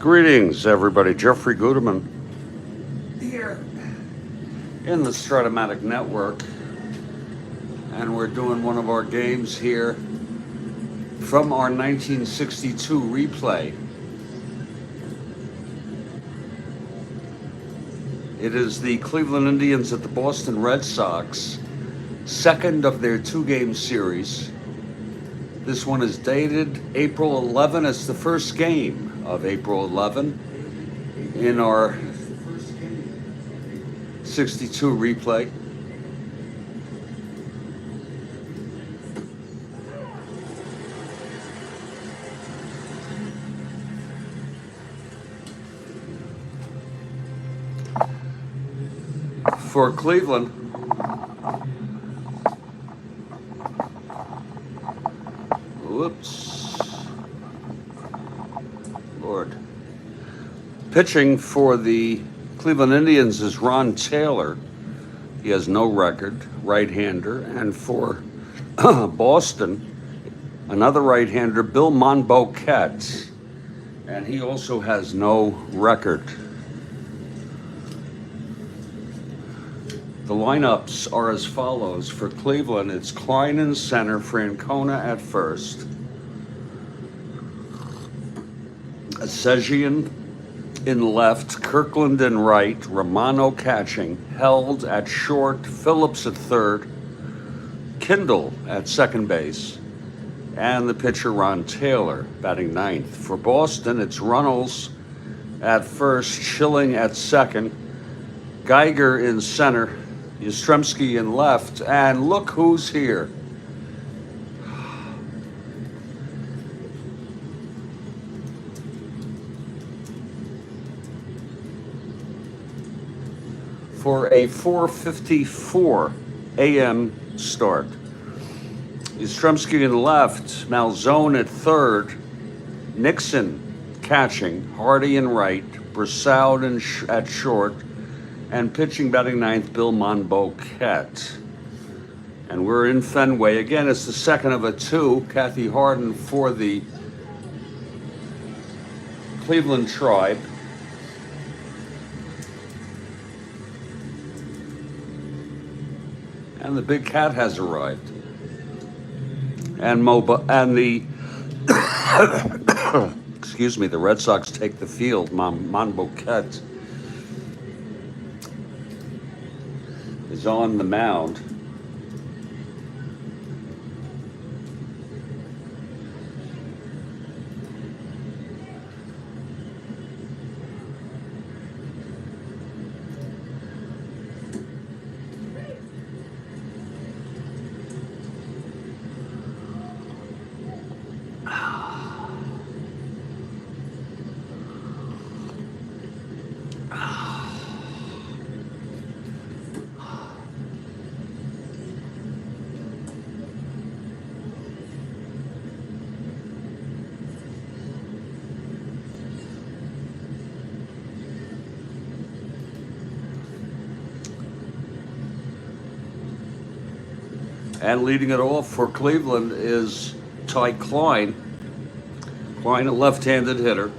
Greetings, everybody. Jeffrey Guterman here in the Strat-O-Matic network, and we're doing one of our games here from our 1962 replay. It is the Cleveland Indians at the Boston Red Sox, second of their two-game series. This one is dated April 11. It's the first game of April 11 in our 62 replay. For Cleveland, whoops, Lord. Pitching for the Cleveland Indians is Ron Taylor. He has no record, right-hander. And for Boston, another right-hander, Bill Monbouquette. And he also has no record. The lineups are as follows. For Cleveland, it's Klein in center, Francona at first, Sejian in left, Kirkland in right, Romano catching, Held at short, Phillips at third, Kindle at second base, and the pitcher Ron Taylor batting ninth. For Boston, it's Runnels at first, Schilling at second, Geiger in center, Yastrzemski in left, and look who's here. For a 4:54 a.m. start. Yastrzemski in left, Malzone at third, Nixon catching, Hardy in right, Brassard at short, and pitching batting ninth, Bill Monbouquette. And we're in Fenway. Again, it's the second of a two. Kathy Harden for the Cleveland Tribe. And the big cat has arrived. And the excuse me, the Red Sox take the field. Monbouquette is on the mound. And leading it off for Cleveland is Ty Klein. Klein, a left-handed hitter.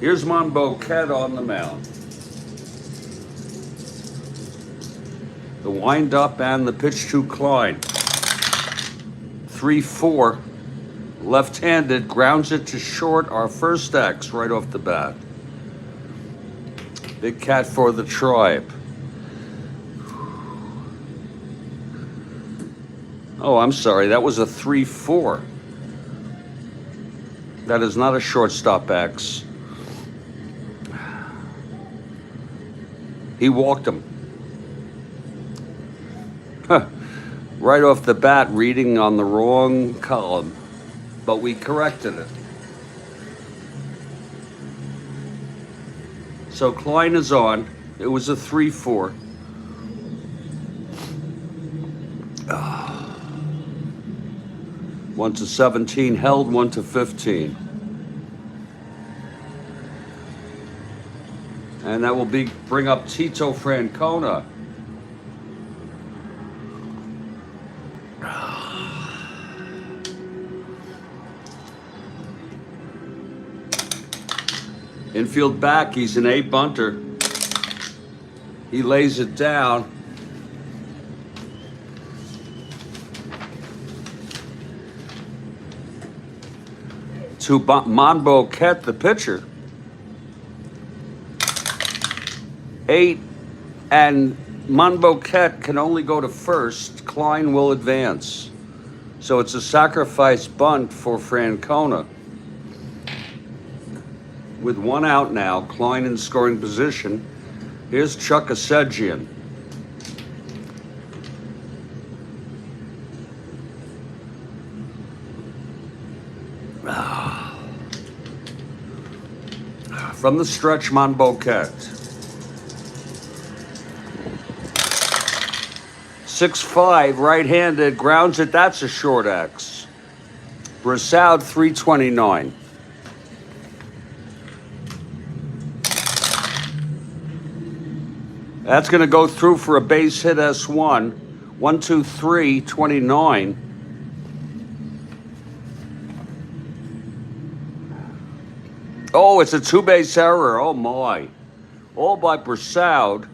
Here's Monbouquette on the mound. The wind-up and the pitch to Klein. 3-4. Left-handed, grounds it to short, our first X right off the bat. Big cat for the Tribe. Oh, I'm sorry, that was a 3-4. That is not a shortstop X. He walked him. Huh. Right off the bat, reading on the wrong column, but we corrected it. So Klein is on. It was a 3-4. 1-17, Held 1-15. And that will bring up Tito Francona. Infield back, he's an 8 bunter. He lays it down. To Monbouquette, the pitcher. 8, and Monbouquette can only go to first. Klein will advance. So it's a sacrifice bunt for Francona. With 1 out now, Klein in scoring position. Here's Chuck Asegian. From the stretch, Monbouquette. 6'5", right-handed, grounds it. That's a short X. Brassoud, 329. That's going to go through for a base hit S1. 1, 2, 3, 29. Oh, it's a 2-base error. Oh, my. All by Brassoud.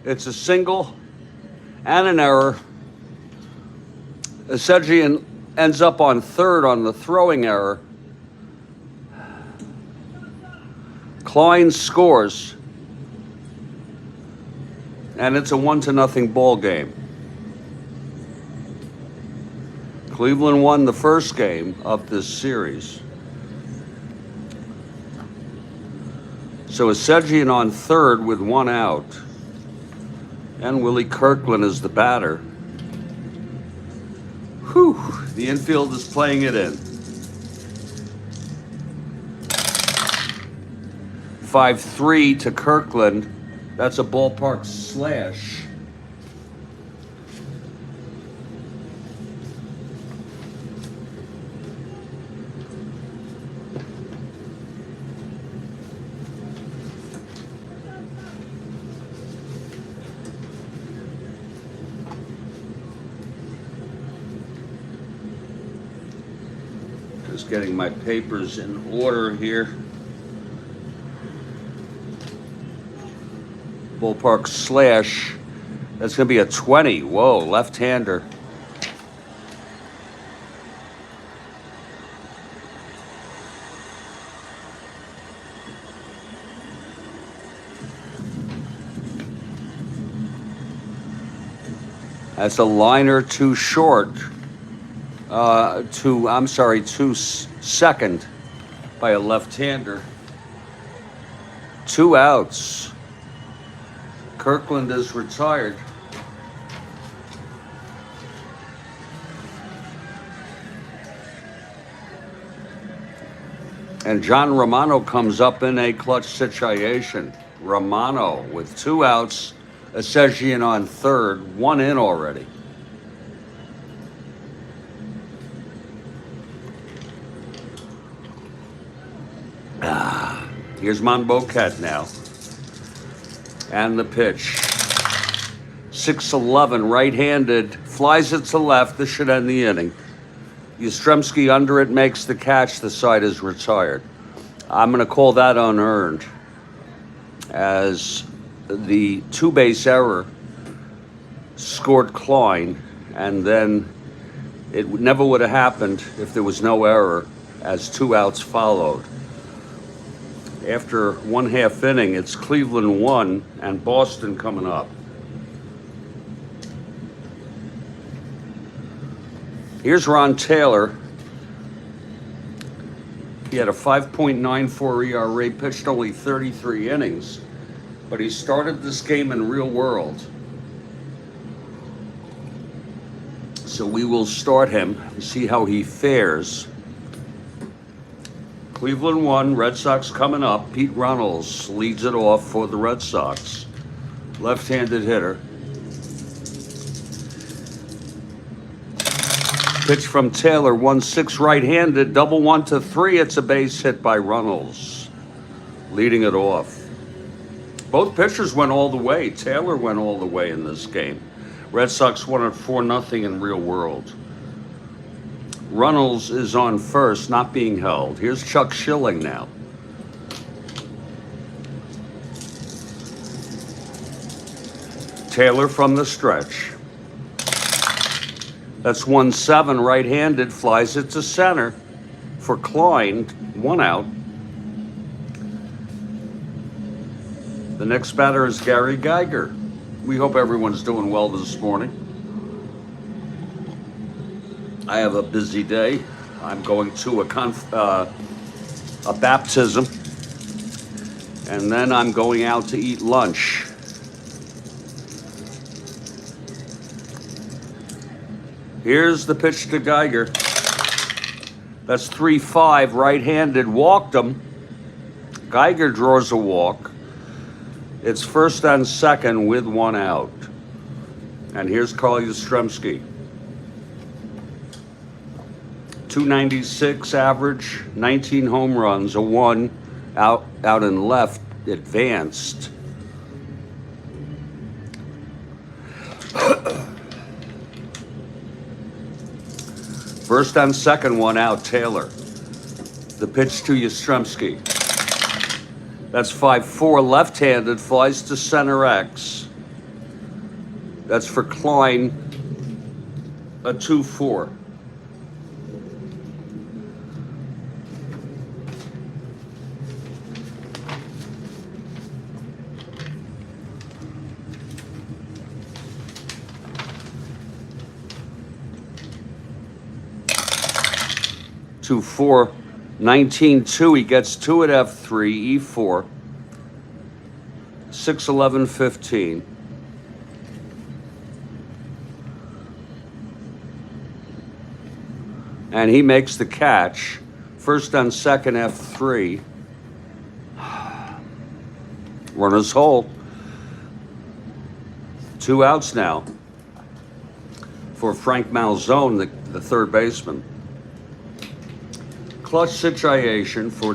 It's a single and an error. Asegian ends up on third on the throwing error. Klein scores. And it's a 1-0 ball game. Cleveland won the first game of this series. So Asegian on third with 1 out. And Willie Kirkland is the batter. Whew, the infield is playing it in. 5-3 to Kirkland. That's a ballpark slash. Just getting my papers in order here. Ballpark slash. That's going to be a 20. Whoa, left-hander. That's a liner too short. Too second by a left-hander. 2 outs. Kirkland is retired. And John Romano comes up in a clutch situation. Romano with 2 outs, Asegian on third, 1 in already. Here's Monbouquette now. And the pitch. 6-11, right-handed, flies it to left. This should end the inning. Yastrzemski under it, makes the catch. The side is retired. I'm going to call that unearned, as the 2-base error scored Klein, and then it never would have happened if there was no error, as 2 outs followed. After 1/2 inning, it's Cleveland 1 and Boston coming up. Here's Ron Taylor. He had a 5.94 ERA, pitched only 33 innings, but he started this game in real world. So we will start him and see how he fares. Cleveland 1, Red Sox coming up. Pete Runnels leads it off for the Red Sox. Left-handed hitter. Pitch from Taylor, 1-6 right-handed, double 1-3. It's a base hit by Runnels, leading it off. Both pitchers went all the way. Taylor went all the way in this game. Red Sox won at 4-0 in real world. Runnels is on first, not being held. Here's Chuck Schilling now. Taylor from the stretch. That's 1-7 right-handed, flies it to center for Klein, 1 out. The next batter is Gary Geiger. We hope everyone's doing well this morning. I have a busy day. I'm going to a baptism, and then I'm going out to eat lunch. Here's the pitch to Geiger. That's 3-5, right-handed, walked him. Geiger draws a walk. It's first and second with 1 out. And here's Karl Yastrzemski. 296 average, 19 home runs, a 1 out and left, advanced. First and second, 1 out, Taylor. The pitch to Yastrzemski. That's 5-4, left-handed, flies to center X. That's for Klein, a 2-4. Two, 4, 19-2. He gets 2 at F3, E4. 6-11-15. And he makes the catch. First and second, F3. Runner's hole. 2 outs now for Frank Malzone, the third baseman. Clutch situation for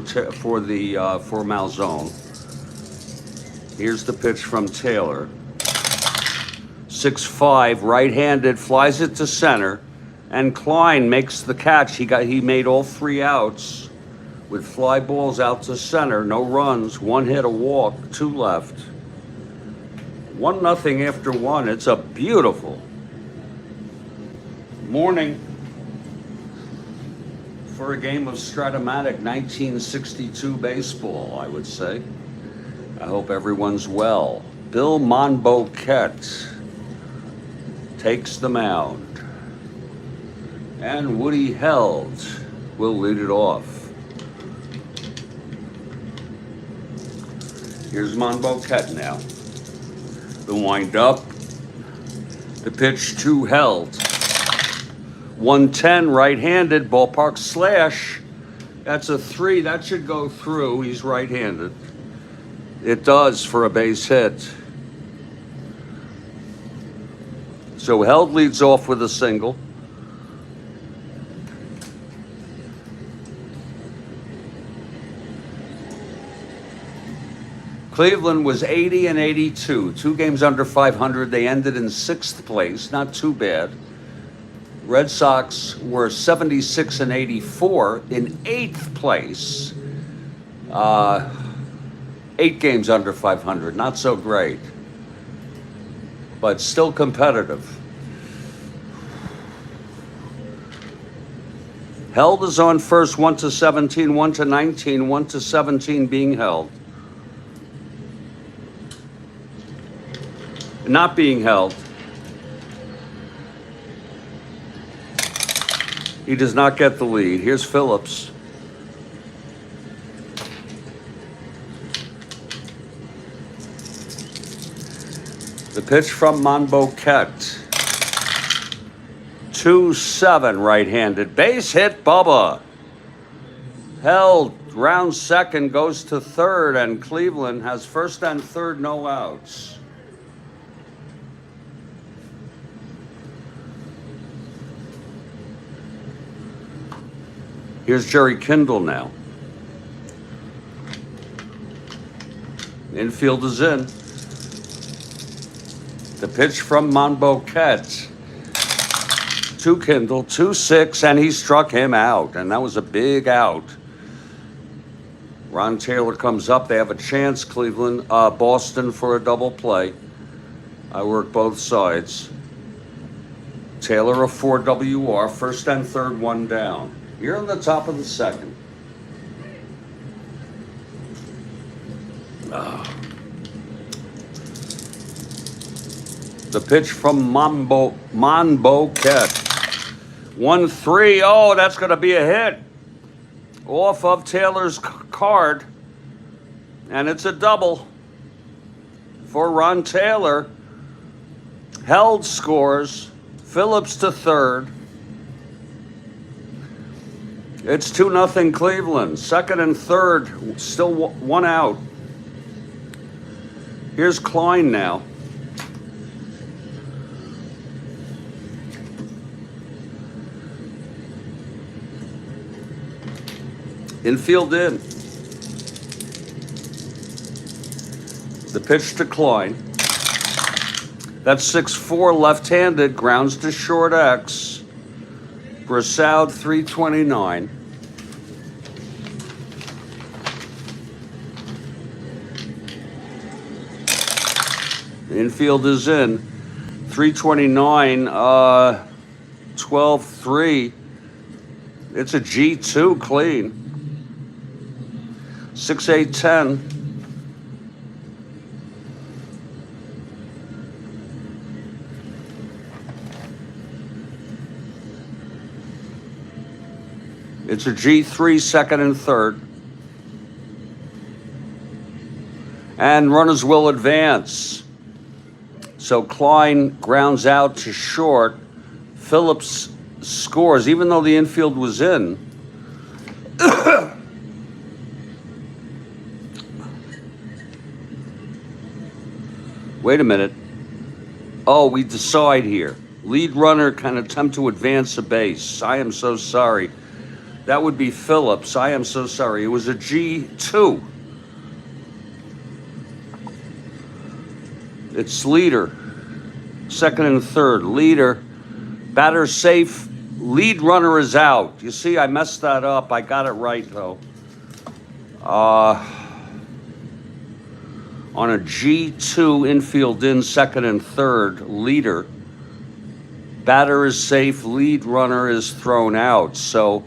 Malzone. Here's the pitch from Taylor. 6-5, right-handed, flies it to center, and Klein makes the catch. He made all 3 outs with fly balls out to center. No runs, 1 hit, a walk, 2 left. 1-0 after 1. It's a beautiful morning for a game of Strat-O-Matic 1962 baseball, I would say. I hope everyone's well. Bill Monbouquette takes the mound, and Woody Held will lead it off. Here's Monbouquette now. The wind-up, the pitch to Held. 110, right-handed, ballpark slash. That's a 3. That should go through. He's right-handed. It does for a base hit. So Held leads off with a single. Cleveland was 80 and 82, 2 games under 500. They ended in 6th place, not too bad. Red Sox were 76 and 84 in 8th place. 8 games under 500, not so great, but still competitive. Held is on first, 1-17, 1-19, 1-17 being held. Not being held. He does not get the lead. Here's Phillips. The pitch from Monbouquette. 2-7, right-handed. Base hit, Bubba. Held, round second, goes to third, and Cleveland has first and third, no outs. Here's Jerry Kindle now. Infield is in. The pitch from Monbouquette. To Kindle, 2-6, and he struck him out, and that was a big out. Ron Taylor comes up. They have a chance, Cleveland, Boston, for a double play. I work both sides. Taylor a 4 WR, first and third, one down. You're on the top of the second. The pitch from Monbouquette. 1-3. Oh, that's going to be a hit. Off of Taylor's card. And it's a double for Ron Taylor. Held scores. Phillips to third. It's 2-0 Cleveland. Second and third, still one out. Here's Klein now. Infield in. The pitch to Klein. That's 6-4 left-handed, grounds to short X. Brassard 329. The infield is in. 329, 12-3. It's a G2 clean. 6-8-10. It's a G3, second and third. And runners will advance. So Klein grounds out to short. Phillips scores, even though the infield was in. Wait a minute. Oh, we decide here. Lead runner can attempt to advance a base. I am so sorry. That would be Phillips. I am so sorry. It was a G2. It's leader. Second and third. Leader. Batter safe. Lead runner is out. You see, I messed that up. I got it right, though. On a G2, infield in, second and third. Leader. Batter is safe. Lead runner is thrown out. So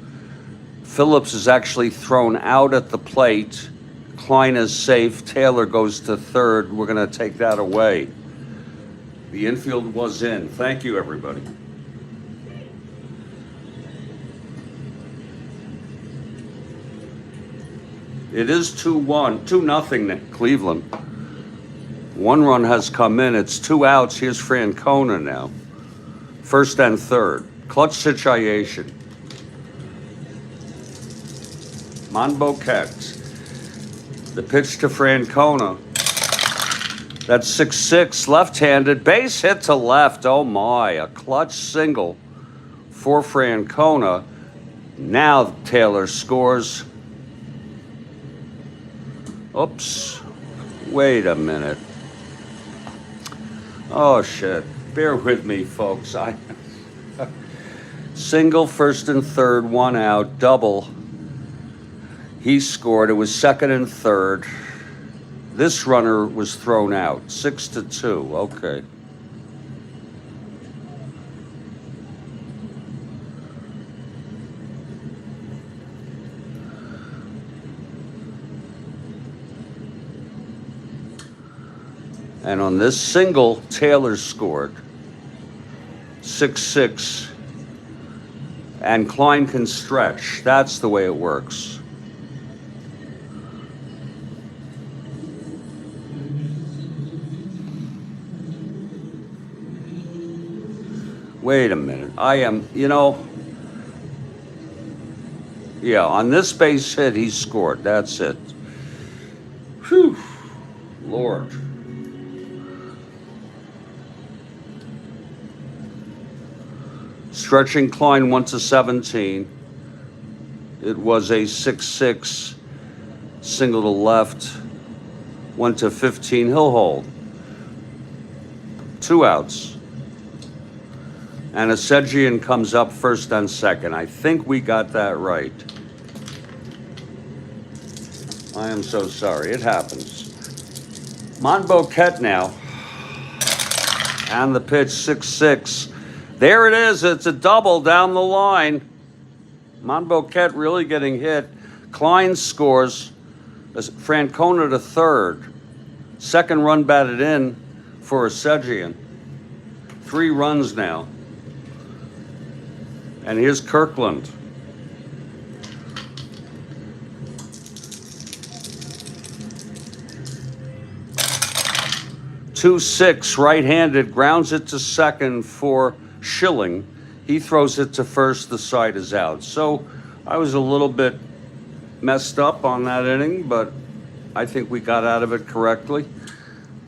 Phillips is actually thrown out at the plate. Klein is safe. Taylor goes to third. We're going to take that away. The infield was in. Thank you, everybody. It is 2-1, 2-0 Cleveland. One run has come in. It's 2 outs. Here's Francona now. First and third. Clutch situation. Monbouquette. The pitch to Francona. That's 6-6, left-handed. Base hit to left. Oh, my. A clutch single for Francona. Now Taylor scores. Oops. Wait a minute. Oh, shit. Bear with me, folks. Single, first and third, one out, double. He scored. It was second and third. This runner was thrown out. 6-2. Okay. And on this single, Taylor scored. 6-6. And Klein can stretch. That's the way it works. Wait a minute. Yeah, on this base hit, he scored. That's it. Whew. Lord. Stretching Klein 1-17. It was a 6-6 single to left. 1-15. He'll hold. 2 outs. And Asegian comes up first and second. I think we got that right. I am so sorry. It happens. Monbouquette now. And the pitch, 6-6. There it is. It's a double down the line. Monbouquette really getting hit. Klein scores. Francona to third. Second run batted in for Asegian. 3 runs now. And here's Kirkland. Two six, right-handed, grounds it to second for Schilling. He throws it to first, the side is out. So I was a little bit messed up on that inning, but I think we got out of it correctly.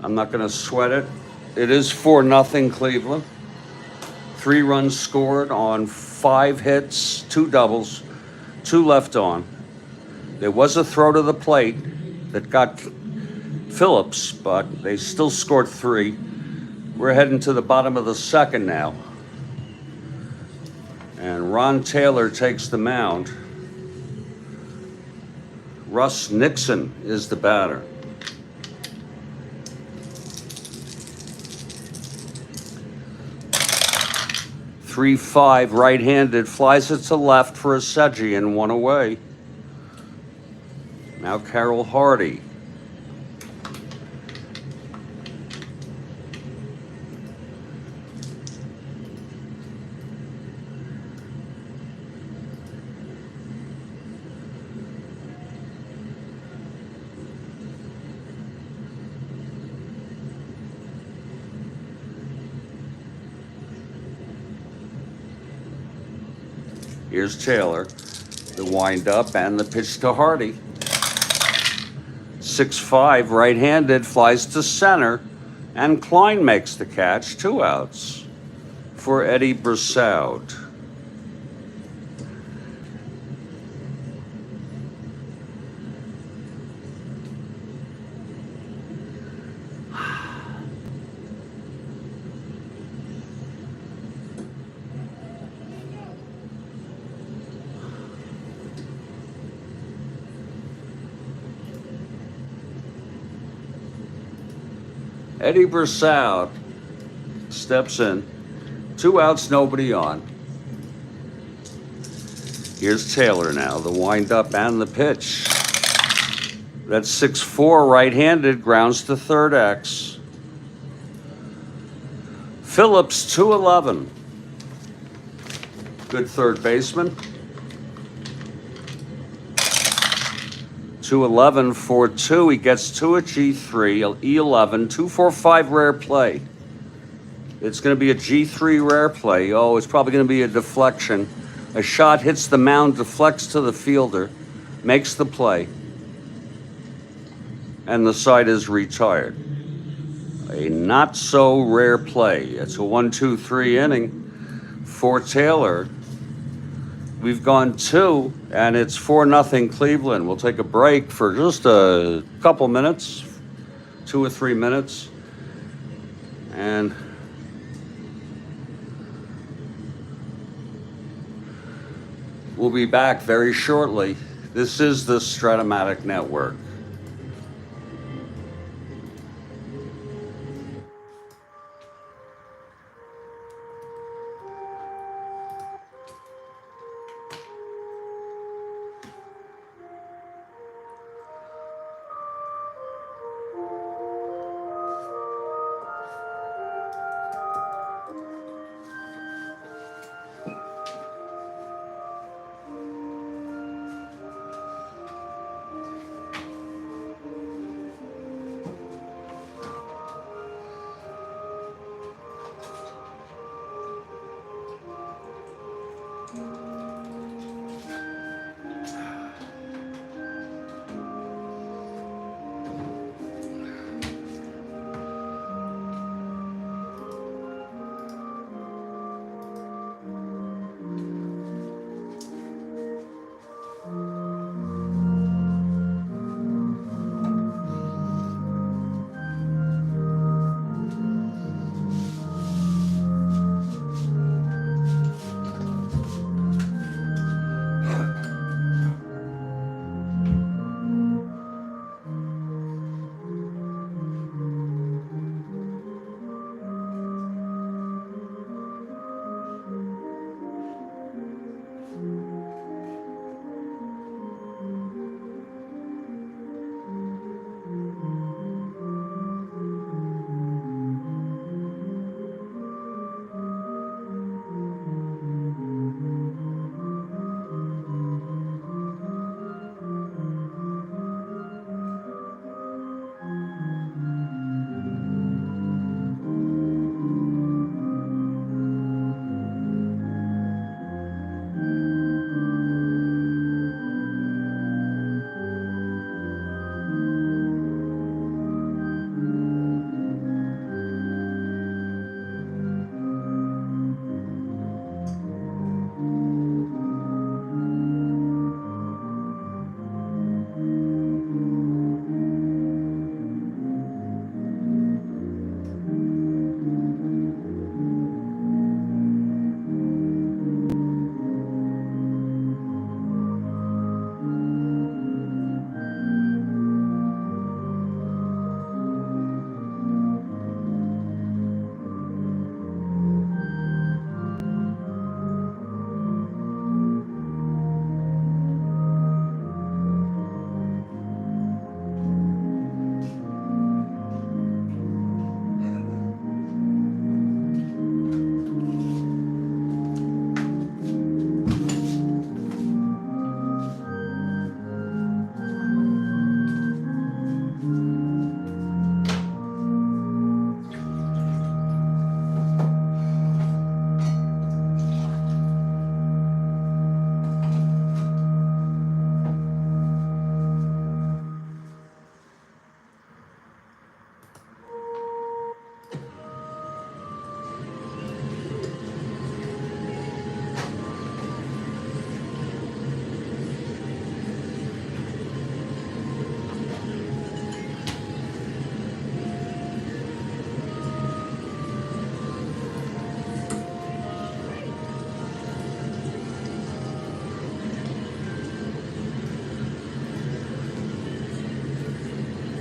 I'm not going to sweat it. It is 4-0 Cleveland. 3 runs scored on 5 hits, 2 doubles, 2 left on. There was a throw to the plate that got Phillips, but they still scored 3. We're heading to the bottom of the second now. And Ron Taylor takes the mound. Russ Nixon is the batter. Three five, right-handed, flies it to left for Asegian, 1 away. Now Karl Hardy. Here's Taylor, the windup and the pitch to Hardy. 6-5, right-handed, flies to center, and Klein makes the catch. 2 outs for Eddie Bersaud. Eddie Bersaud steps in. 2 outs, nobody on. Here's Taylor now, the windup and the pitch. That's 6-4, right-handed, grounds to third X. Phillips, 2-11. Good third baseman. 2-11, 4-2. He gets 2 at G3, E11, 2-4-5 rare play. It's going to be a G3 rare play. Oh, it's probably going to be a deflection. A shot hits the mound, deflects to the fielder, makes the play, and the side is retired. A not so rare play. It's a 1-2-3 inning for Taylor. We've gone 2, and it's 4-0 Cleveland. We'll take a break for just a couple minutes, 2 or 3 minutes, and we'll be back very shortly. This is the Strat-O-Matic Network.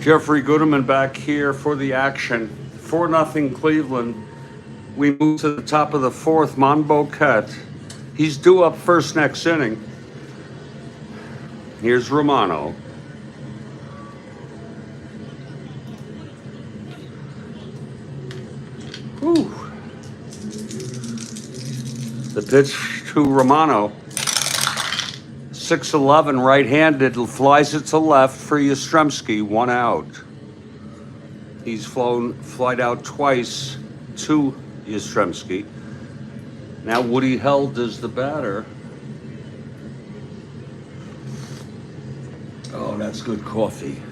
Jeffrey Goodeman back here for the action. 4-0 Cleveland. We move to the top of the fourth. Monbouquette. He's due up first next inning. Here's Romano. Whew. The pitch to Romano. 6-11 right-handed, flies it to left for Yastrzemski, 1 out. He's flied out twice to Yastrzemski. Now Woody Held is the batter. Oh, that's good coffee.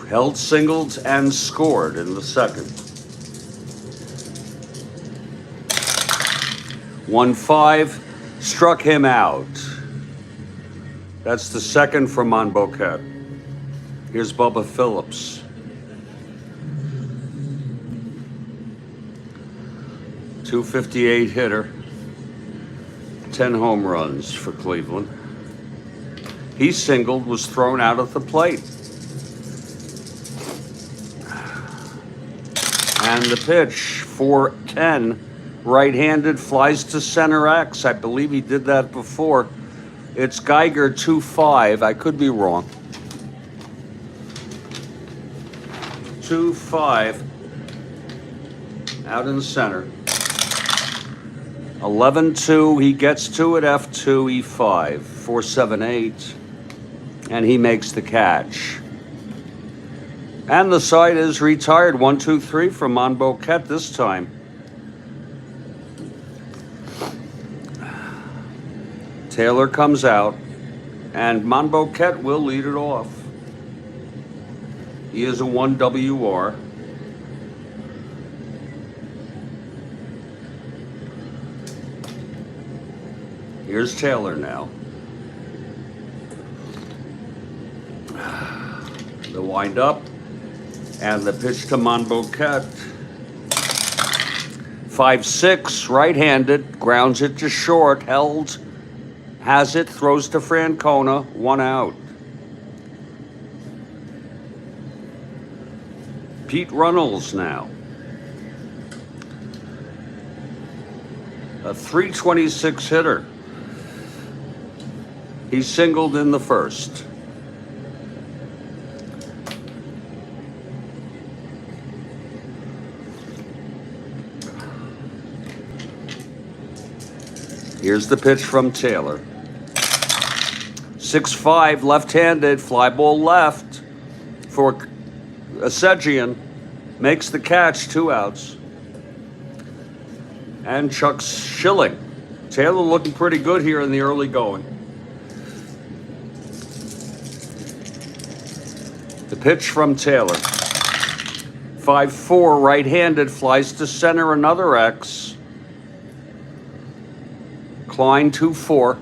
Held singled and scored in the second. 1-5, struck him out. That's the second for Monbouquette. Here's Bubba Phillips. .258 hitter, 10 home runs for Cleveland. He singled, was thrown out at the plate. And the pitch, 4-10, right-handed, flies to center X. I believe he did that before. It's Geiger, 2-5. I could be wrong. 2-5, out in center. 11-2, he gets to it, F2, E5, 4-7-8, and he makes the catch. And the side is retired, 1-2-3 from Monbouquette this time. Taylor comes out, and Monbouquette will lead it off. He is a 1 WR. Here's Taylor now. The wind up and the pitch to Monbouquette. 5-6, right-handed, grounds it to short, Held, has it, throws to Francona, 1 out. Pete Runnels now. A .326 hitter. He singled in the first. Here's the pitch from Taylor. 6-5, left-handed, fly ball left for Asegian. Makes the catch, 2 outs. And Chuck Schilling. Taylor looking pretty good here in the early going. The pitch from Taylor. 5-4, right-handed, flies to center, another X. Klein, 2-4.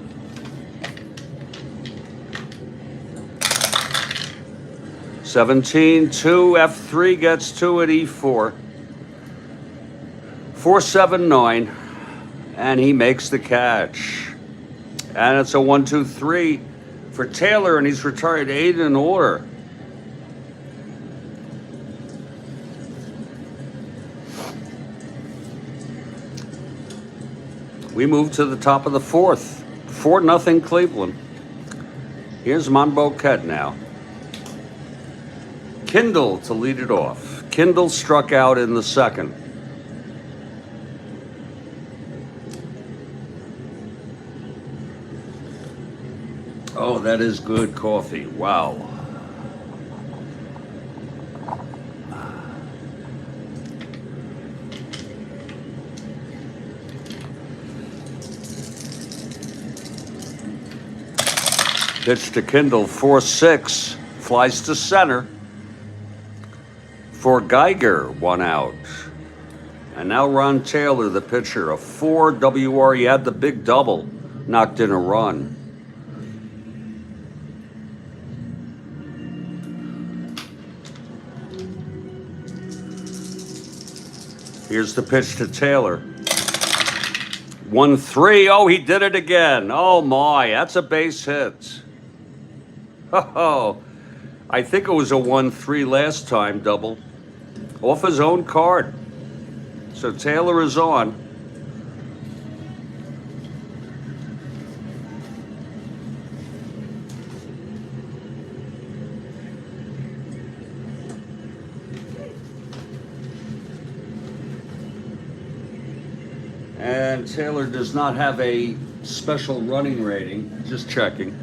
(17-2), F3 gets to it, E4. 4-7-9, and he makes the catch. And it's a 1-2-3 for Taylor, and he's retired 8 in order. We move to the top of the fourth. 4-0 Cleveland. Here's Monbouquette now. Kindle to lead it off. Kindle struck out in the second. Oh, that is good coffee. Wow. Pitch to Kindle, 4-6, flies to center. For Geiger, 1 out. And now Ron Taylor, the pitcher, a 4 WR. He had the big double, knocked in a run. Here's the pitch to Taylor. 1-3. Oh, he did it again. Oh my, that's a base hit. Oh, I think it was a 1-3 last time, double. Off his own card. So Taylor is on. And Taylor does not have a special running rating, just checking.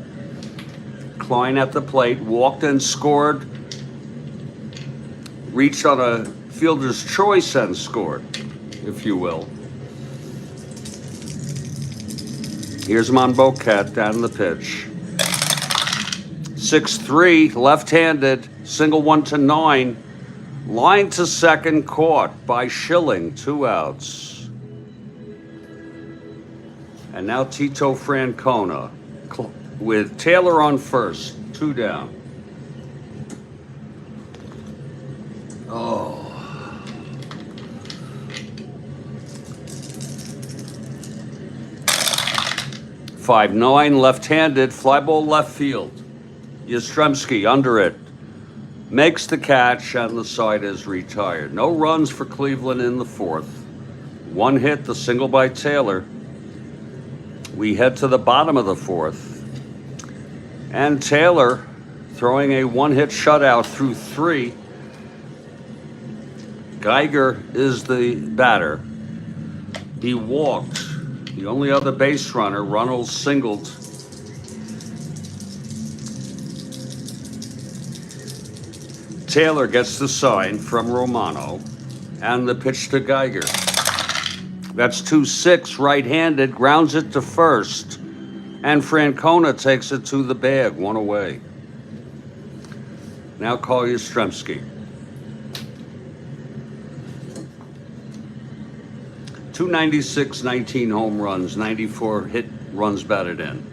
Klein at the plate, walked and scored, reached on a fielder's choice and scored, if you will. Here's Monbouquette down the pitch. 6-3, left-handed, single 1-9, line to second, caught by Schilling, 2 outs. And now Tito Francona with Taylor on first, 2 down. Oh. 5-9, left-handed, fly ball left field. Yastrzemski under it. Makes the catch, and the side is retired. No runs for Cleveland in the 4th. 1 hit, the single by Taylor. We head to the bottom of the 4th. And Taylor throwing a 1-hit shutout through 3. Geiger is the batter. He walked. The only other base runner, Runnels, singled. Taylor gets the sign from Romano, and the pitch to Geiger. That's 2-6, right-handed, grounds it to first, and Francona takes it to the bag, 1 away. Now Karl Yastrzemski. 296, 19 home runs, 94 hit runs batted in.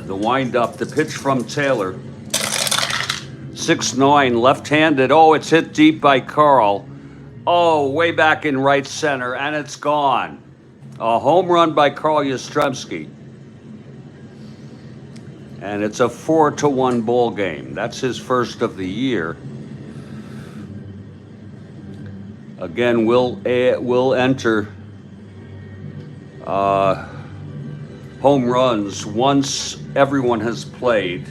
The wind-up, the pitch from Taylor. 6-9, left-handed. Oh, it's hit deep by Karl. Oh, way back in right center, and it's gone. A home run by Karl Yastrzemski. And it's a 4-1 ball game. That's his first of the year. Again, we'll enter home runs once everyone has played,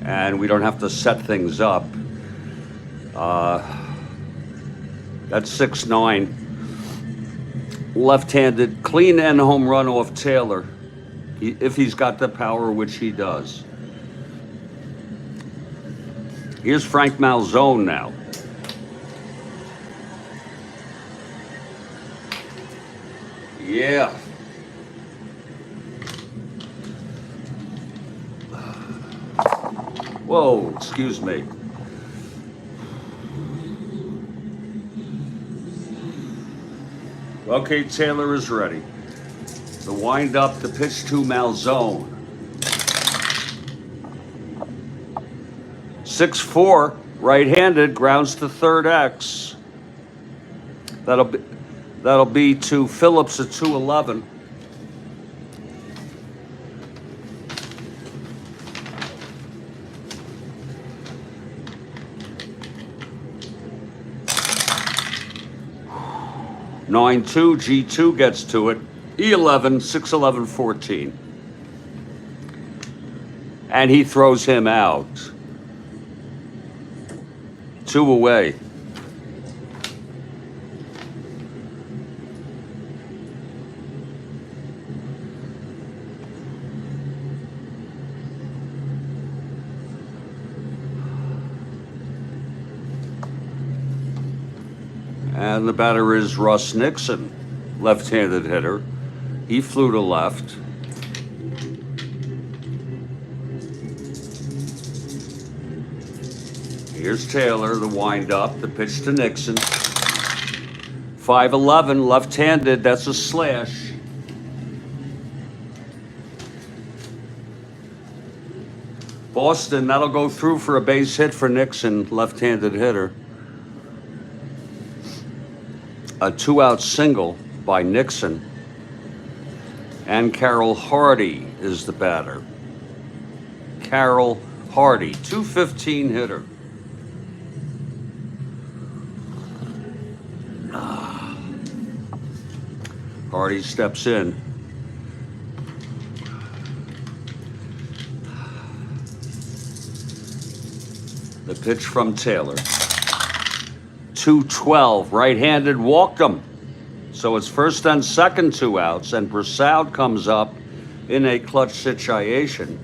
and we don't have to set things up. That's 6-9. Left-handed, clean end home run off Taylor, if he's got the power, which he does. Here's Frank Malzone now. Yeah. Whoa, excuse me. Okay, Taylor is ready. The wind up, the pitch to Malzone. 6-4, right-handed, grounds to third X. That'll be to Phillips at 2-11. (9-2), G2 gets to it. E11, 6-11, 14. And he throws him out. 2 away. And the batter is Russ Nixon, left-handed hitter. He flew to left. Here's Taylor, the wind-up, the pitch to Nixon. 5-11, left-handed, that's a slash. Boston, that'll go through for a base hit for Nixon, left-handed hitter. A 2-out single by Nixon. And Karl Hardy is the batter. Karl Hardy, 215 hitter. Hardy steps in. The pitch from Taylor. 212, right-handed, walked him. So it's first and second, 2 outs, and Brossoud comes up in a clutch situation.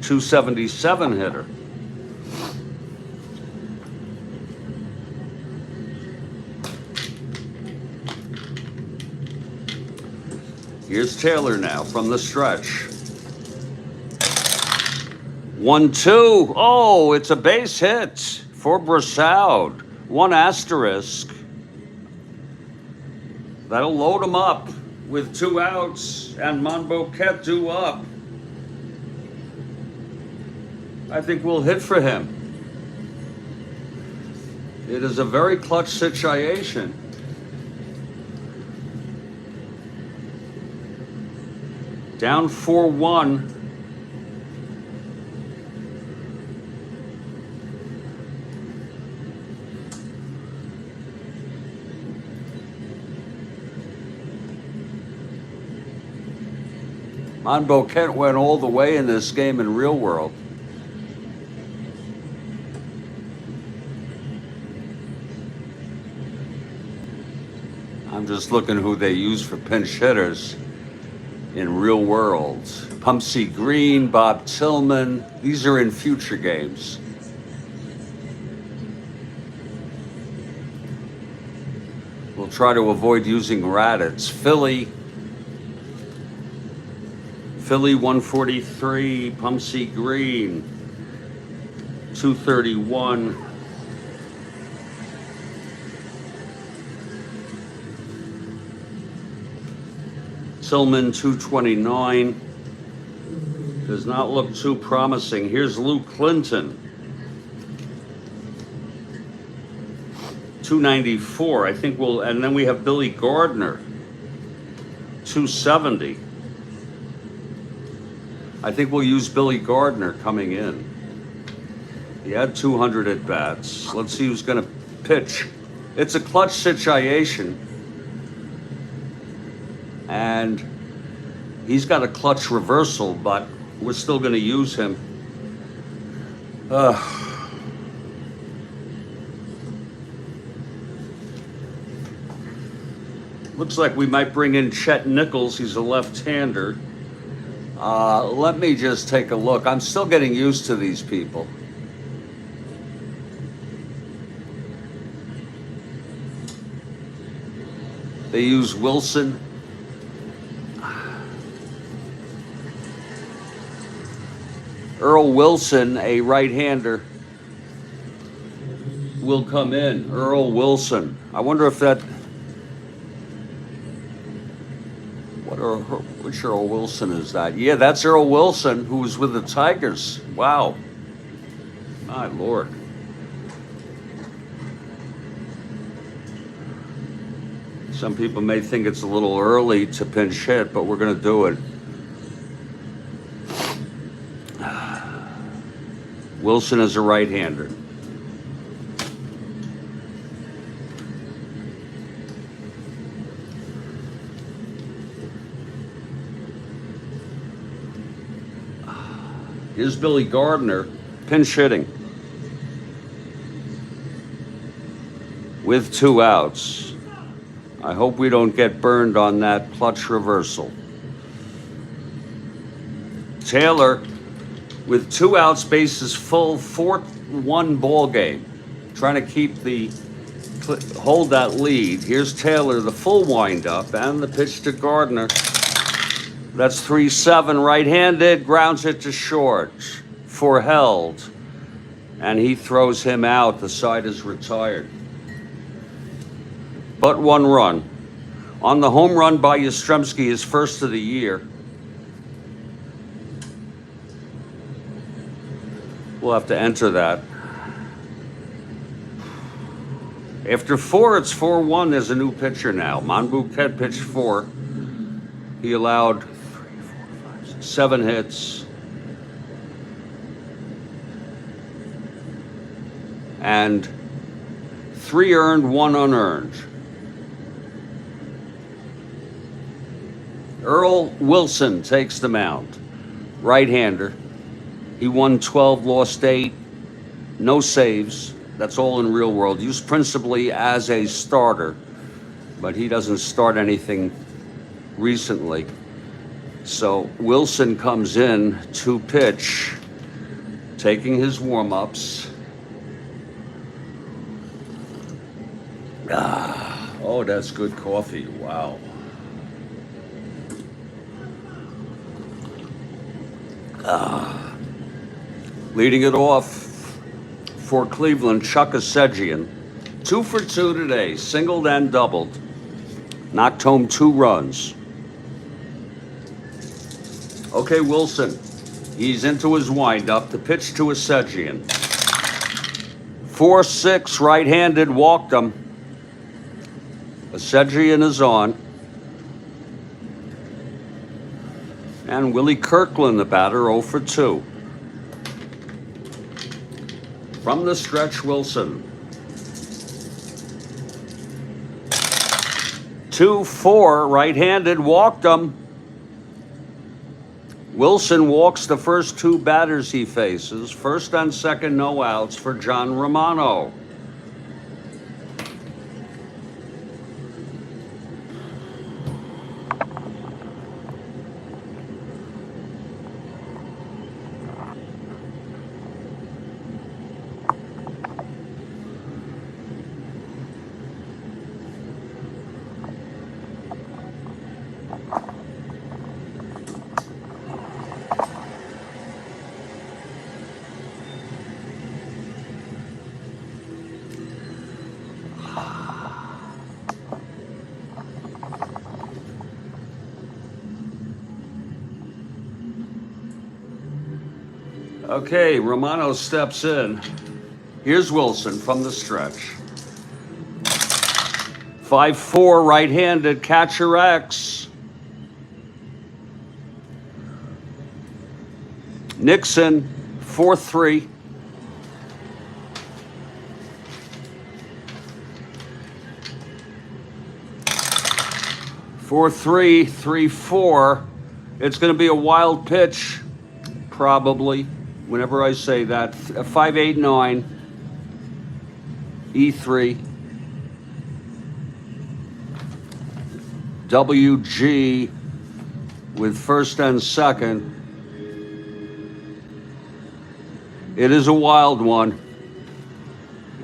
277 hitter. Here's Taylor now from the stretch. 1-2. Oh, it's a base hit for Brossoud. 1 asterisk. That'll load him up with 2 outs and Monbouquette due up. I think we'll hit for him. It is a very clutch situation. Down 4-1. Monbouquette went all the way in this game in real world. I'm just looking who they use for pinch hitters in real world. Pumpsy Green, Bob Tillman. These are in future games. We'll try to avoid using Raditz. Philly 143, Pumpsy Green 231. Tillman 229. Does not look too promising. Here's Lou Clinton 294. I think we'll, and then we have Billy Gardner 270. I think we'll use Billy Gardner coming in. He had 200 at bats. Let's see who's going to pitch. It's a clutch situation. And he's got a clutch reversal, but we're still going to use him. Looks like we might bring in Chet Nichols. He's a left-hander. Let me just take a look. I'm still getting used to these people. They use Wilson. Earl Wilson, a right-hander, will come in. Earl Wilson. I wonder if that... Which Earl Wilson is that? Yeah, that's Earl Wilson, who was with the Tigers. Wow. My Lord. Some people may think it's a little early to pinch hit, but we're going to do it. Wilson is a right-hander. Here's Billy Gardner, pinch hitting with 2 outs. I hope we don't get burned on that clutch reversal. Taylor with 2 outs, bases full, 4-1 ball game. Trying to keep hold that lead. Here's Taylor, the full windup, and the pitch to Gardner. That's 3-7, right-handed, grounds it to short for held. And he throws him out. The side is retired. But 1 run. On the home run by Yastrzemski, his first of the year. We'll have to enter that. After 4, it's 4-1. There's a new pitcher now. Monbouquette pitched 4. He allowed 7 hits and 3 earned, 1 unearned. Earl Wilson takes the mound. Right-hander. He won 12, lost 8. No saves. That's all in real world. Used principally as a starter, but he doesn't start anything recently. So Wilson comes in to pitch, taking his warm-ups. Oh, that's good coffee. Wow. Leading it off for Cleveland, Chuck Asegian. 2 for 2 today, singled and doubled. Knocked home 2 runs. Okay, Wilson. He's into his windup. The pitch to Asegian. 4-6, right-handed, walked him. Asegian is on. And Willie Kirkland, the batter, 0 for 2. From the stretch, Wilson. 2-4, right-handed, walked him. Wilson walks the first 2 batters he faces. First and second, no outs for John Romano. Okay, Romano steps in. Here's Wilson from the stretch. 5-4, right-handed, catcher X. Nixon, 4-3. Four, 3, 3-4. It's going to be a wild pitch, probably. Whenever I say that, 5-8-9, E3, WG with first and second. It is a wild one,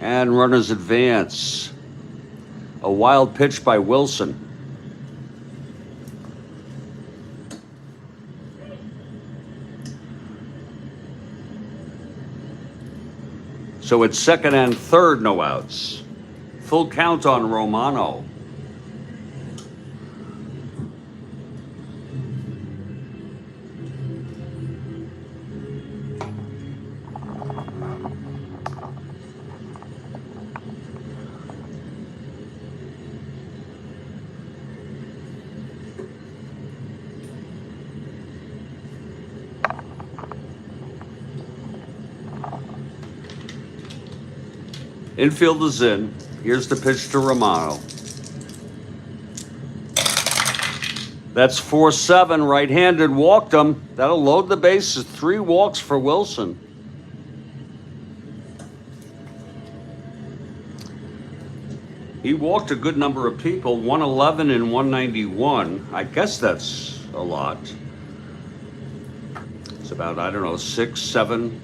and runners advance. A wild pitch by Wilson. So it's second and third, no outs. Full count on Romano. Infield is in. Here's the pitch to Romano. That's 4-7, right-handed, walked him. That'll load the bases. 3 walks for Wilson. He walked a good number of people, 111 and 191. I guess that's a lot. It's about, I don't know, 6, 7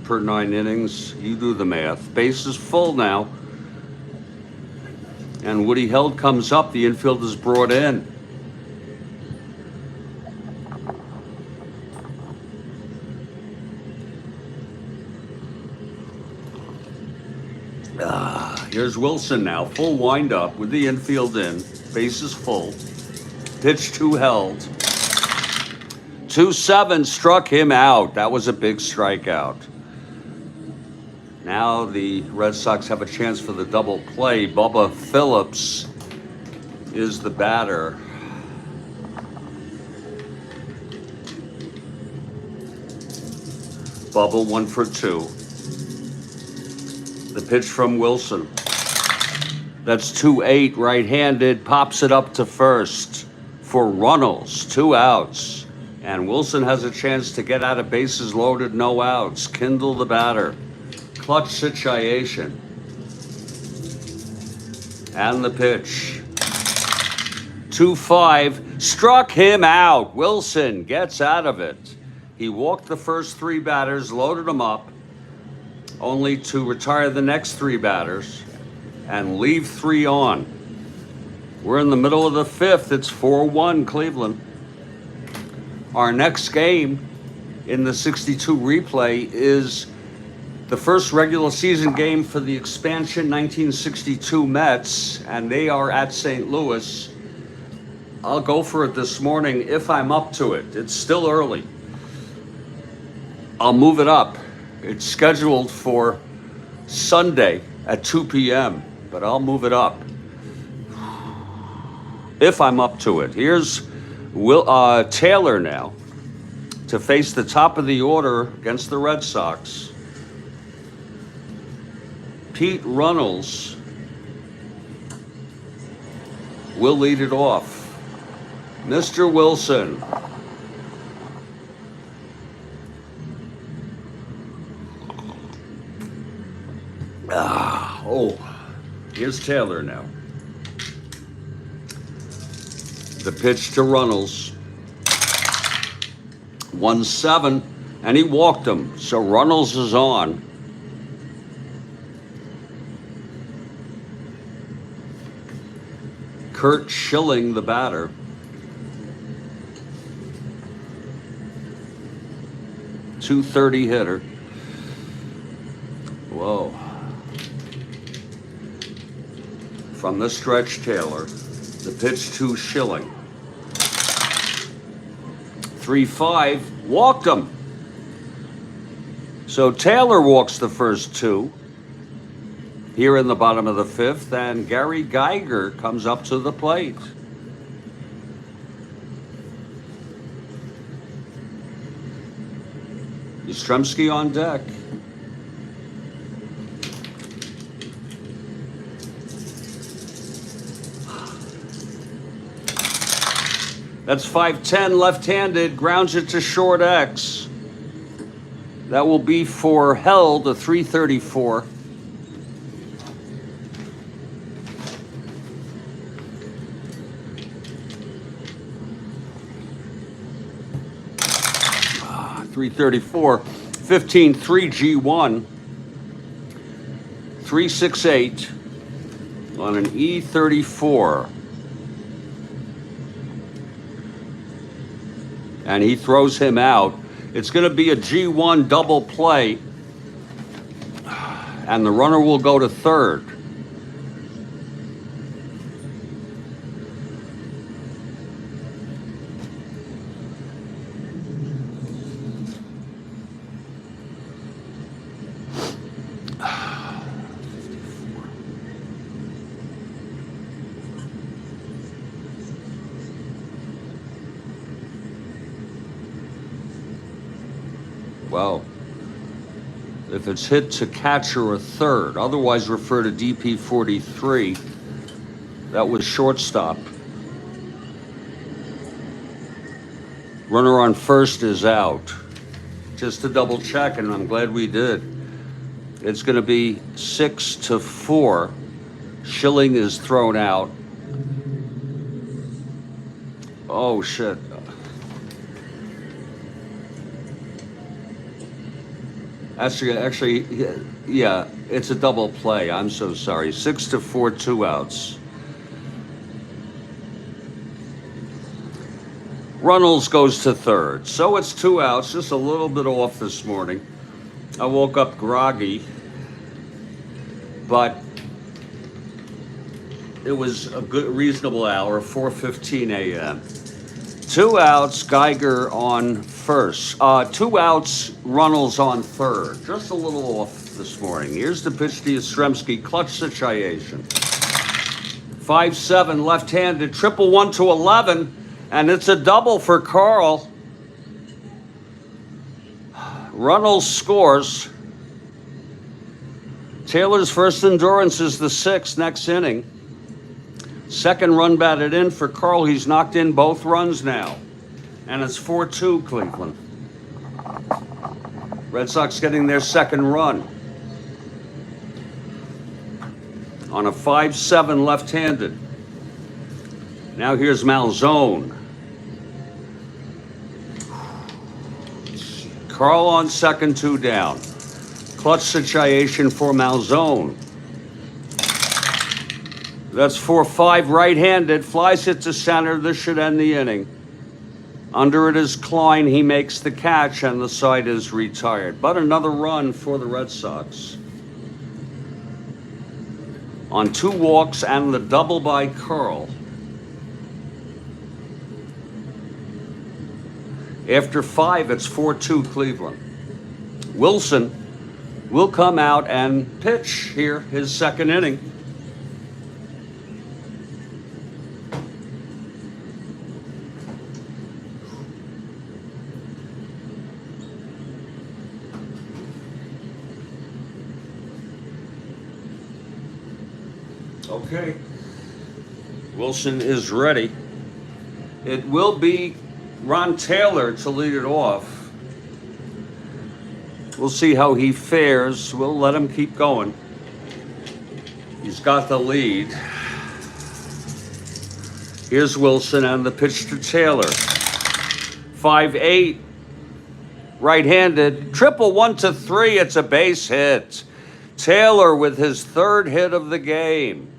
per 9 innings. You do the math. Base is full now. And Woody Held comes up. The infield is brought in. Here's Wilson now. Full windup with the infield in. Base is full. Pitch to Held. 2-7 struck him out. That was a big strikeout. Now the Red Sox have a chance for the double play. Bubba Phillips is the batter. Bubba 1 for 2. The pitch from Wilson. That's 2-8, right-handed, pops it up to first for Runnels, 2 outs. And Wilson has a chance to get out of bases loaded, no outs. Kindle the batter. Clutch situation. And the pitch. 2-5, struck him out. Wilson gets out of it. He walked the first 3 batters, loaded them up, only to retire the next 3 batters and leave 3 on. We're in the middle of the 5th. It's 4-1 Cleveland. Our next game in the 62 replay is the first regular season game for the expansion 1962 Mets, and they are at St. Louis. I'll go for it this morning if I'm up to it. It's still early. I'll move it up. It's scheduled for Sunday at 2 p.m., but I'll move it up if I'm up to it. Here's Taylor now to face the top of the order against the Red Sox. Pete Runnels will lead it off. Mr. Wilson. Here's Taylor now. The pitch to Runnels. 1-7, and he walked him. So Runnels is on. Kurt Schilling, the batter. .230 hitter. Whoa. From the stretch, Taylor. The pitch to Schilling. 3-5, walked him. So Taylor walks the first 2 here in the bottom of the 5th, and Gary Geiger comes up to the plate. Yastrzemski on deck. That's 5-10, left-handed, grounds it to short X. That will be for Held, a 334. Ah, 334, 15-3 G1, 368 on an E34. And he throws him out. It's going to be a G1 double play, and the runner will go to third. Well, if it's hit to catcher or third, otherwise refer to DP 43. That was shortstop. Runner on first is out. Just to double check, and I'm glad we did. It's going to be 6-4. Schilling is thrown out. Oh, shit. Actually, yeah, it's a double play. I'm so sorry. 6-4, 2 outs. Runnels goes to third. So it's 2 outs, just a little bit off this morning. I woke up groggy, but it was a good, reasonable hour, 4:15 a.m. 2 outs, Geiger on first. 2 outs, Runnels on third. Just a little off this morning. Here's the pitch to Yastrzemski, clutch situation. 5-7 left-handed, 1-1 to 11, and it's a double for Karl. Runnels scores. Taylor's first endurance is the 6th next inning. Second run batted in for Karl. He's knocked in both runs now, and it's 4-2 Cleveland. Red Sox getting their second run on a 5-7 left-handed. Now here's Malzone. Karl on second, 2 down. Clutch situation for Malzone. That's 4-5 right-handed. Flies it to center. This should end the inning. Under it is Klein. He makes the catch, and the side is retired. But another run for the Red Sox. On 2 walks and the double by Karl. After 5, it's 4-2 Cleveland. Wilson will come out and pitch here his second inning. Okay, Wilson is ready. It will be Ron Taylor to lead it off. We'll see how he fares. We'll let him keep going. He's got the lead. Here's Wilson and the pitch to Taylor. 5-8, right-handed, 1-1 to 3. It's a base hit. Taylor with his 3rd hit of the game.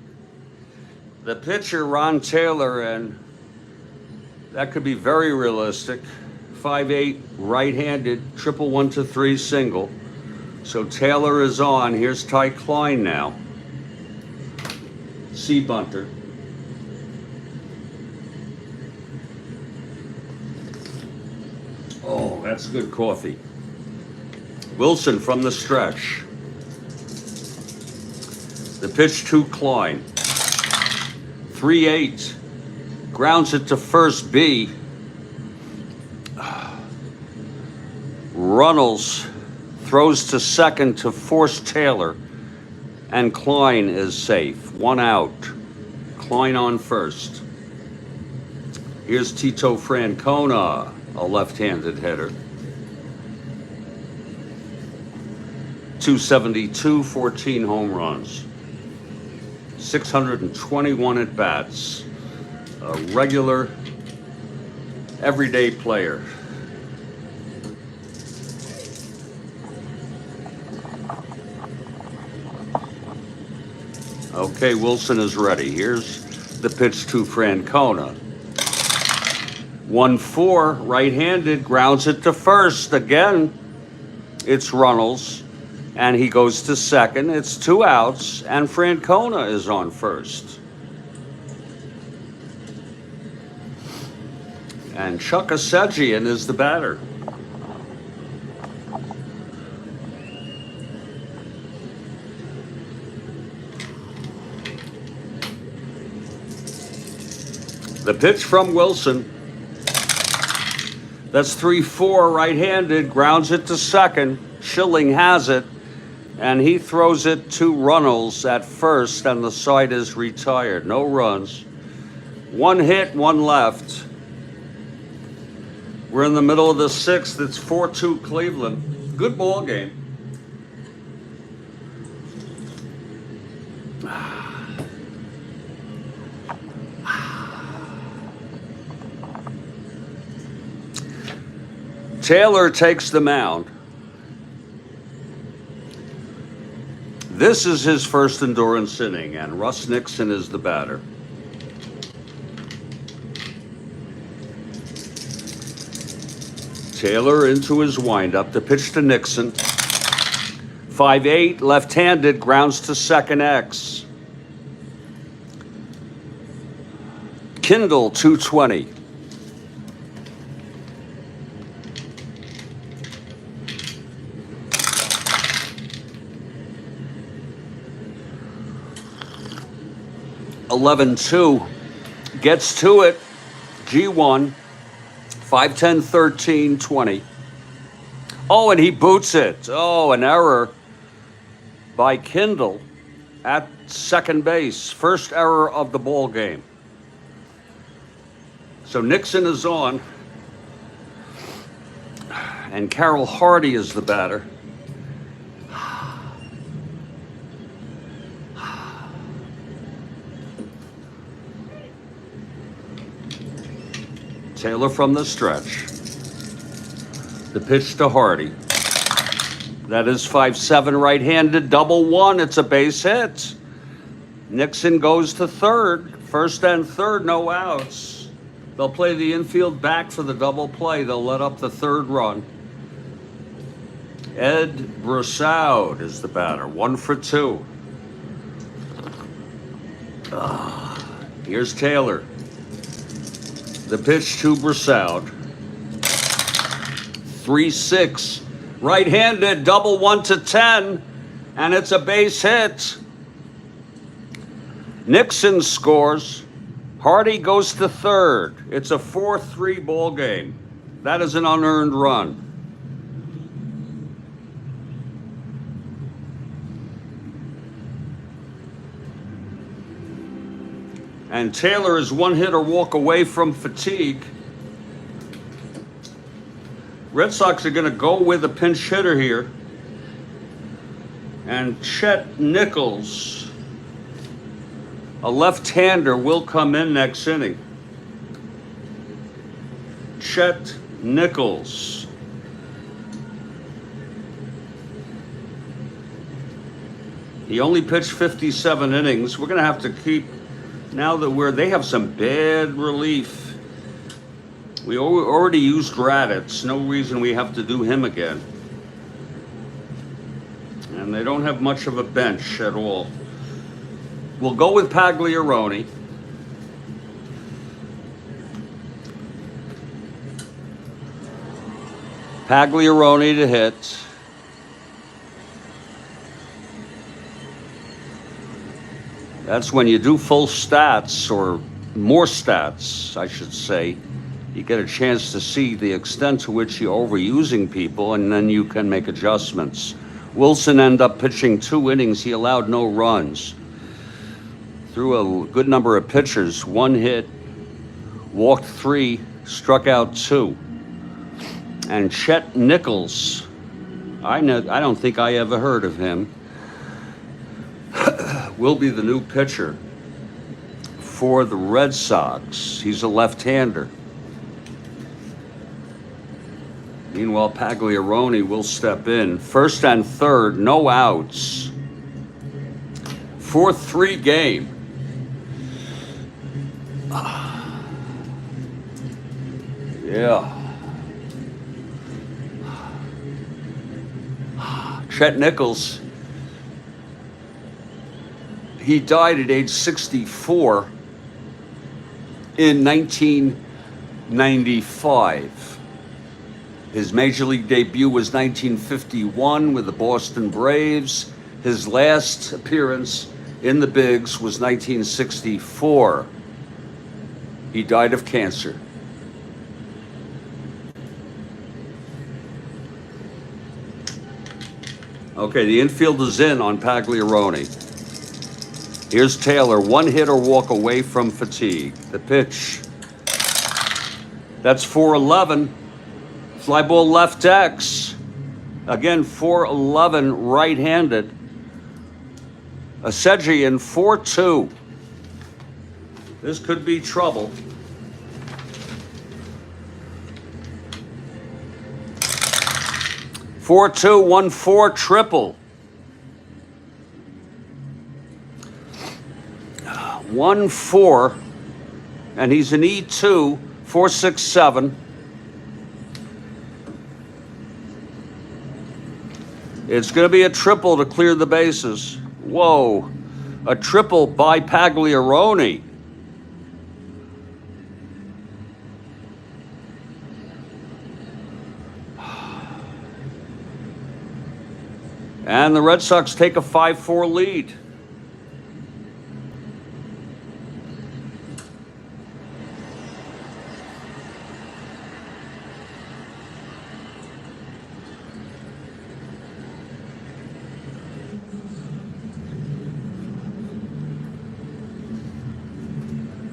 The pitcher, Ron Taylor, and that could be very realistic. 5-8, right-handed, 1-1 to 3 single. So Taylor is on. Here's Ty Klein now. C-bunter. Oh, that's good coffee. Wilson from the stretch. The pitch to Klein. 3-8. Grounds it to first B. Runnels throws to second to force Taylor. And Klein is safe. 1 out. Klein on first. Here's Tito Francona, a left-handed hitter. 272, 14 home runs. 621 at-bats. A regular, everyday player. Okay, Wilson is ready. Here's the pitch to Francona. 1-4, right-handed, grounds it to first. Again, it's Runnels, and he goes to second. It's 2 outs, and Francona is on first. And Chuck Asegian is the batter. The pitch from Wilson. That's 3-4, right-handed, grounds it to second. Schilling has it, and he throws it to Runnels at first, and the side is retired. No runs. 1 hit, 1 left. We're in the middle of the 6th. It's 4-2 Cleveland. Good ball game. Taylor takes the mound. This is his first endurance inning, and Russ Nixon is the batter. Taylor into his windup. The pitch to Nixon. 5-8, left-handed, grounds to second X. Kindle, 220. 11-2. Gets to it. G1. 5-10, 13, 20. Oh, and he boots it. Oh, an error by Kindle at second base. First error of the ball game. So Nixon is on. And Karl Hardy is the batter. Taylor from the stretch. The pitch to Hardy. That is 5-7 right-handed, double one. It's a base hit. Nixon goes to third. First and third, no outs. They'll play the infield back for the double play. They'll let up the third run. Ed Brossoud is the batter. 1 for 2. Here's Taylor. The pitch to Brossoud. 3-6. Right-handed, double 1-10. And it's a base hit. Nixon scores. Hardy goes to third. It's a 4-3 ball game. That is an unearned run. And Taylor is one hit or walk away from fatigue. Red Sox are going to go with a pinch hitter here. And Chet Nichols, a left-hander, will come in next inning. Chet Nichols. He only pitched 57 innings. We're going to have to keep, now that they have some bad relief. We already used Raditz. No reason we have to do him again. And they don't have much of a bench at all. We'll go with Pagliarone. Pagliarone to hit. That's when you do full stats, or more stats, I should say. You get a chance to see the extent to which you're overusing people, and then you can make adjustments. Wilson ended up pitching 2 innings. He allowed no runs. Threw a good number of pitchers. 1 hit, walked 3, struck out 2. And Chet Nichols, I don't think I ever heard of him, will be the new pitcher for the Red Sox. He's a left-hander. Meanwhile, Pagliarone will step in. First and third, no outs. 4-3 game. Yeah. Chet Nichols, he died at age 64 in 1995. His major league debut was 1951 with the Boston Braves. His last appearance in the bigs was 1964. He died of cancer. Okay, the infield is in on Pagliarone. Here's Taylor, 1 hit or walk away from fatigue. The pitch. That's 4-11. Fly ball left X. Again, 4-11 right-handed. Asegian 4-2. This could be trouble. Four, 2, 1, 4, triple. 1-4, and he's an E2, 4-6-7. It's going to be a triple to clear the bases. Whoa, a triple by Pagliarone. And the Red Sox take a 5-4 lead.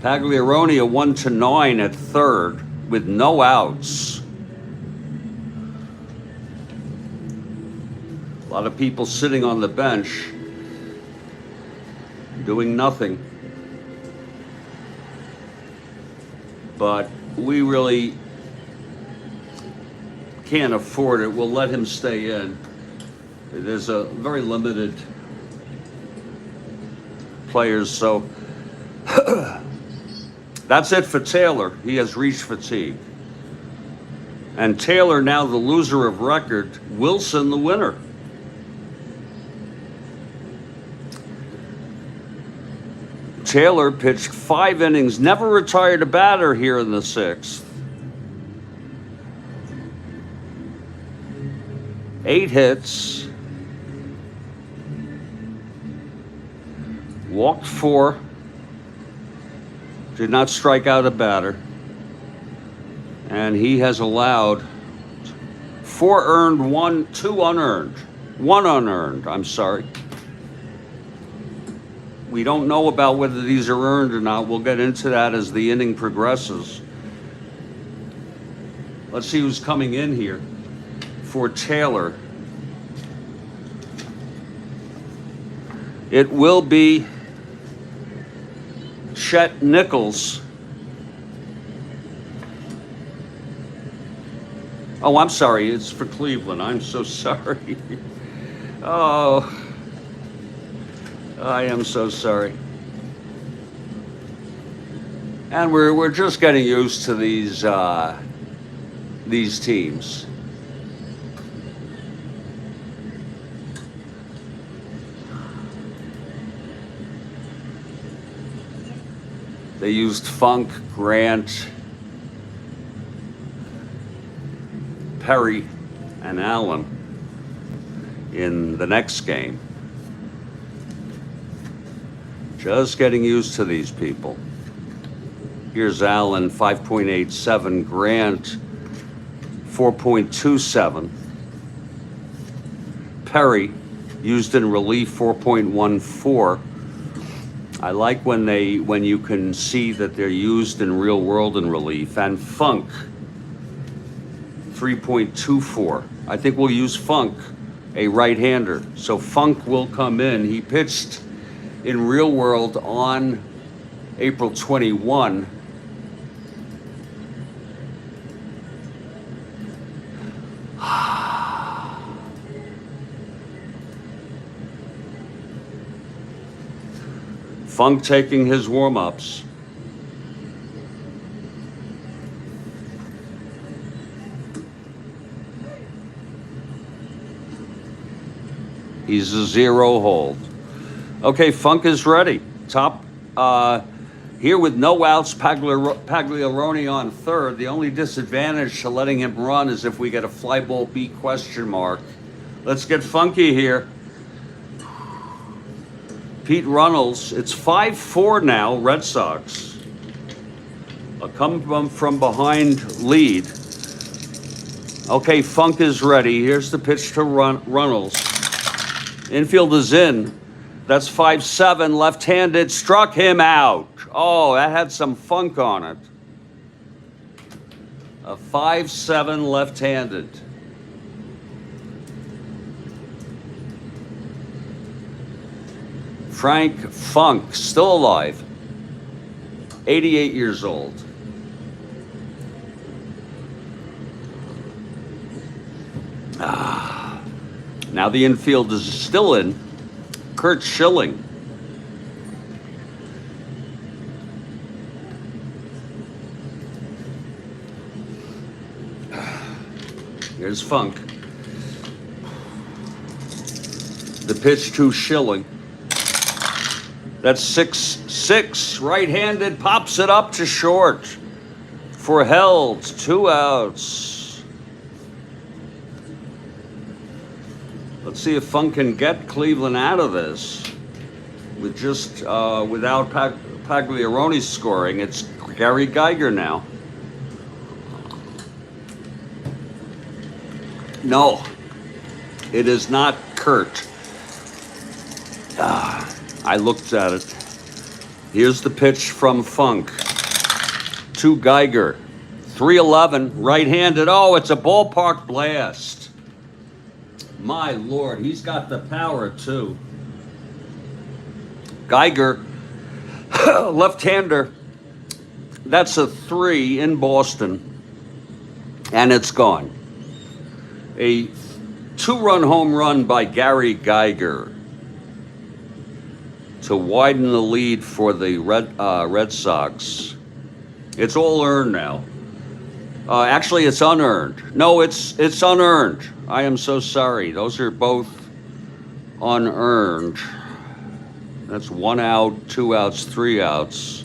Pagliaroni a 1-9 at third with no outs. A lot of people sitting on the bench doing nothing. But we really can't afford it. We'll let him stay in. There's a very limited players, so that's it for Taylor. He has reached fatigue. And Taylor now the loser of record, Wilson the winner. Taylor pitched 5 innings, never retired a batter here in the 6th. 8 hits, walked 4, did not strike out a batter, and he has allowed 4 earned, 2 unearned. 1 unearned, I'm sorry. We don't know about whether these are earned or not. We'll get into that as the inning progresses. Let's see who's coming in here for Taylor. It will be Chet Nichols. Oh, I'm sorry. It's for Cleveland. I'm so sorry. Oh, I am so sorry. And we're just getting used to these teams. They used Funk, Grant, Perry, and Allen in the next game. Just getting used to these people. Here's Allen, 5.87. Grant, 4.27. Perry, used in relief, 4.14. I like when you can see that they're used in real world in relief. And Funk, 3.24. I think we'll use Funk, a right-hander. So Funk will come in. He pitched in real world on April 21. Funk taking his warm-ups. He's a 0 hold. Okay, Funk is ready. Top here with no outs, Pagliaroni on third. The only disadvantage to letting him run is if we get a fly ball B question mark. Let's get funky here. Pete Runnels, it's 5-4 now, Red Sox. A come from behind lead. Okay, Funk is ready. Here's the pitch to Runnels. Infield is in. That's 5-7, left-handed, struck him out. Oh, that had some funk on it. A 5-7 left-handed. Frank Funk, still alive, 88 years old. Now the infield is still in. Kurt Schilling. Here's Funk. The pitch to Schilling. That's 6-6, right-handed, pops it up to short for held, 2 outs. Let's see if Funk can get Cleveland out of this with just without Pagliaroni scoring. It's Gary Geiger now. No, it is not Kurt. I looked at it. Here's the pitch from Funk to Geiger. 311, right-handed. Oh, it's a ballpark blast. My Lord, he's got the power too. Geiger, left-hander. That's a 3 in Boston, and it's gone. A 2-run home run by Gary Geiger to widen the lead for the Red Sox. It's all earned now. Actually, it's unearned. No, it's unearned. I am so sorry. Those are both unearned. That's 1 out, 2 outs, 3 outs.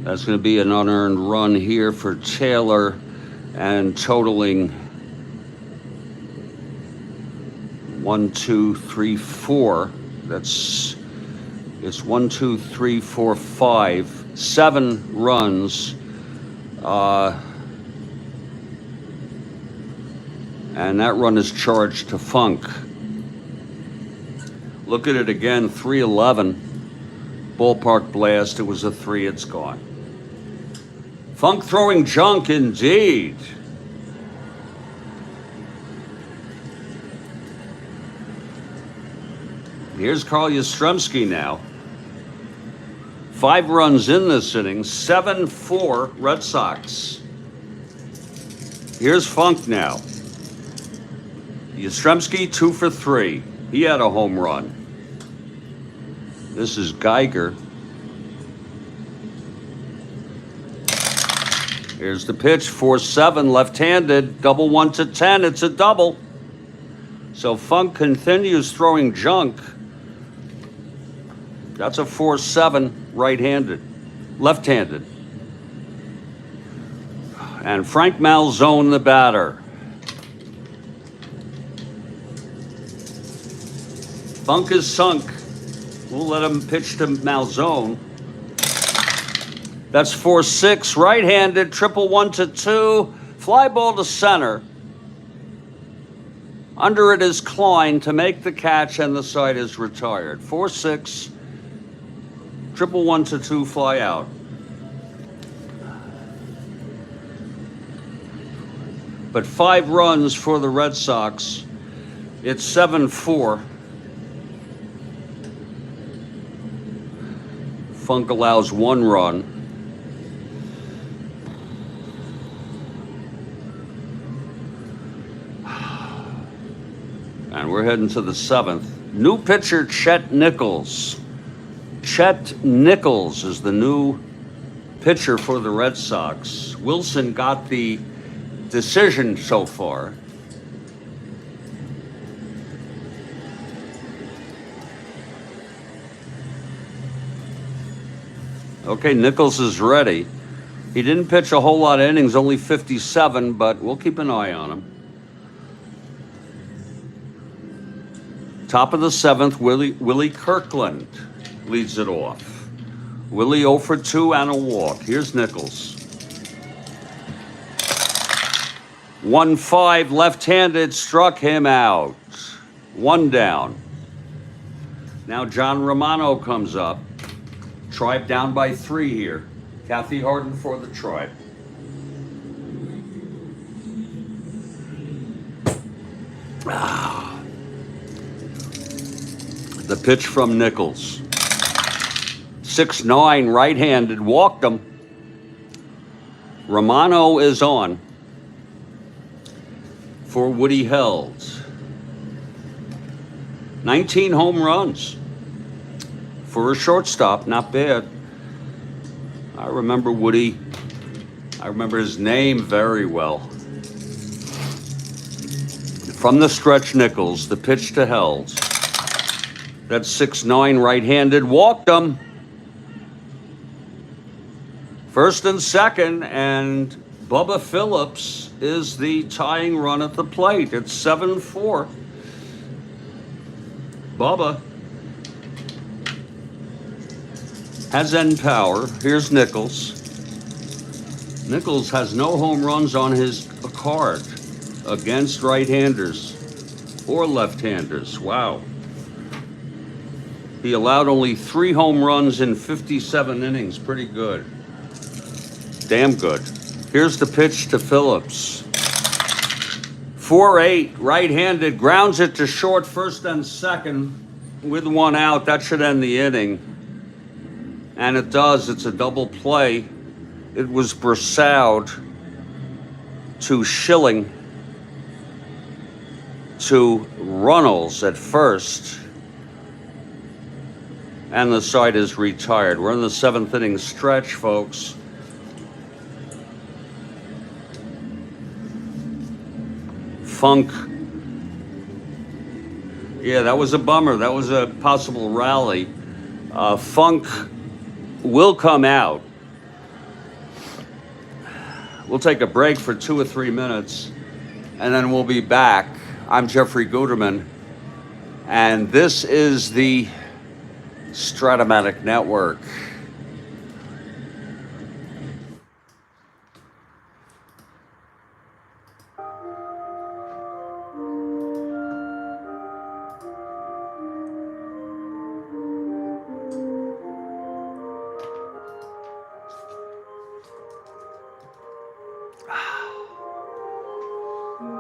That's going to be an unearned run here for Taylor, and totaling 1, 2, 3, 4. It's 1, 2, 3, 4, 5, 7 runs. And that run is charged to Funk. Look at it again, 311. Ballpark blast, it was a 3, it's gone. Funk throwing junk indeed. Here's Karl now. 5 runs in this inning, 7-4 Red Sox. Here's Funk now. Yastrzemski 2 for 3. He had a home run. This is Geiger. Here's the pitch, 4-7, left-handed, double 1 to 10. It's a double. So Funk continues throwing junk. That's a 4-7, right-handed, left-handed. And Frank Malzone, the batter. Funk is sunk. We'll let him pitch to Malzone. That's 4-6, right-handed, triple 1 to 2, fly ball to center. Under it is Klein to make the catch, and the side is retired. 4-6, triple 1 to 2, fly out. But 5 runs for the Red Sox. It's 7-4. Funk allows 1 run. And we're heading to the 7th. New pitcher, Chet Nichols. Chet Nichols is the new pitcher for the Red Sox. Wilson got the decision so far. Okay, Nichols is ready. He didn't pitch a whole lot of innings, only 57, but we'll keep an eye on him. Top of the 7th, Willie Kirkland leads it off. Willie 0 for 2 and a walk. Here's Nichols. 1-5, left-handed, struck him out. 1 down. Now John Romano comes up. Tribe down by 3 here. Kathy Harden for the Tribe. The pitch from Nichols. 6-9, right-handed, walked him. Romano is on for Woody Held. 19 home runs for a shortstop, not bad. I remember Woody. I remember his name very well. From the stretch, Nichols, the pitch to Held. That's 6-9, right-handed, walked him. First and second, and Bubba Phillips is the tying run at the plate. It's 7-4. Bubba has end power. Here's Nichols. Nichols has no home runs on his card against right-handers or left-handers. Wow. He allowed only 3 home runs in 57 innings. Pretty good. Damn good. Here's the pitch to Phillips. 4-8, right-handed, grounds it to short, first and second with 1 out. That should end the inning. And it does. It's a double play. It was Brassard to Schilling to Runnels at first. And the side is retired. We're in the 7th inning stretch, folks. Funk. Yeah, that was a bummer. That was a possible rally. Funk will come out. We'll take a break for 2 or 3 minutes, and then we'll be back. I'm Jeffrey Guterman, and this is the Strat-O-Matic Network.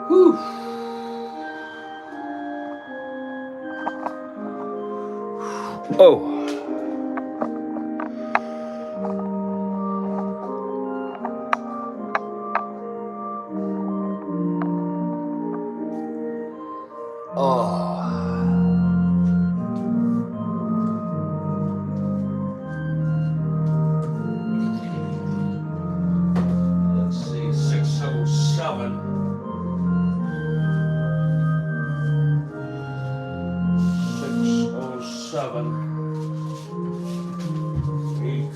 Whew. Oh. Let's see, 607. 607. 8.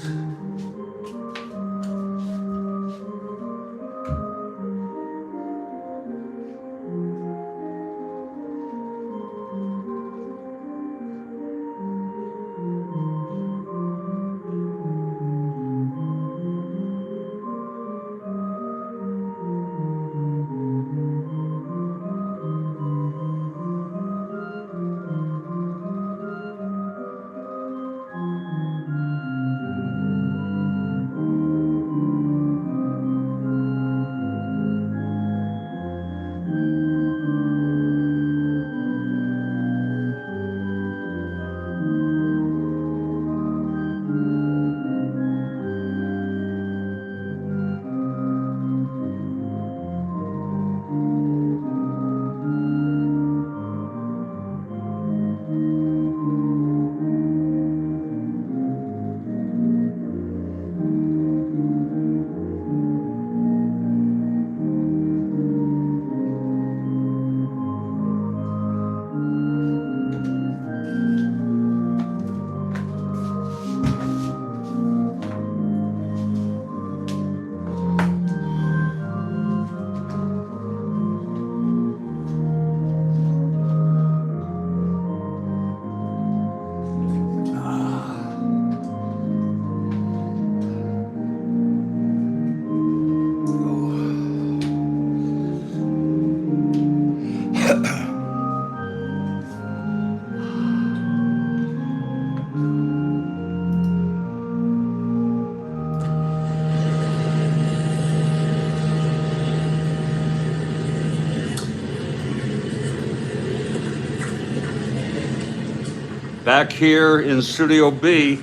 Back here in Studio B,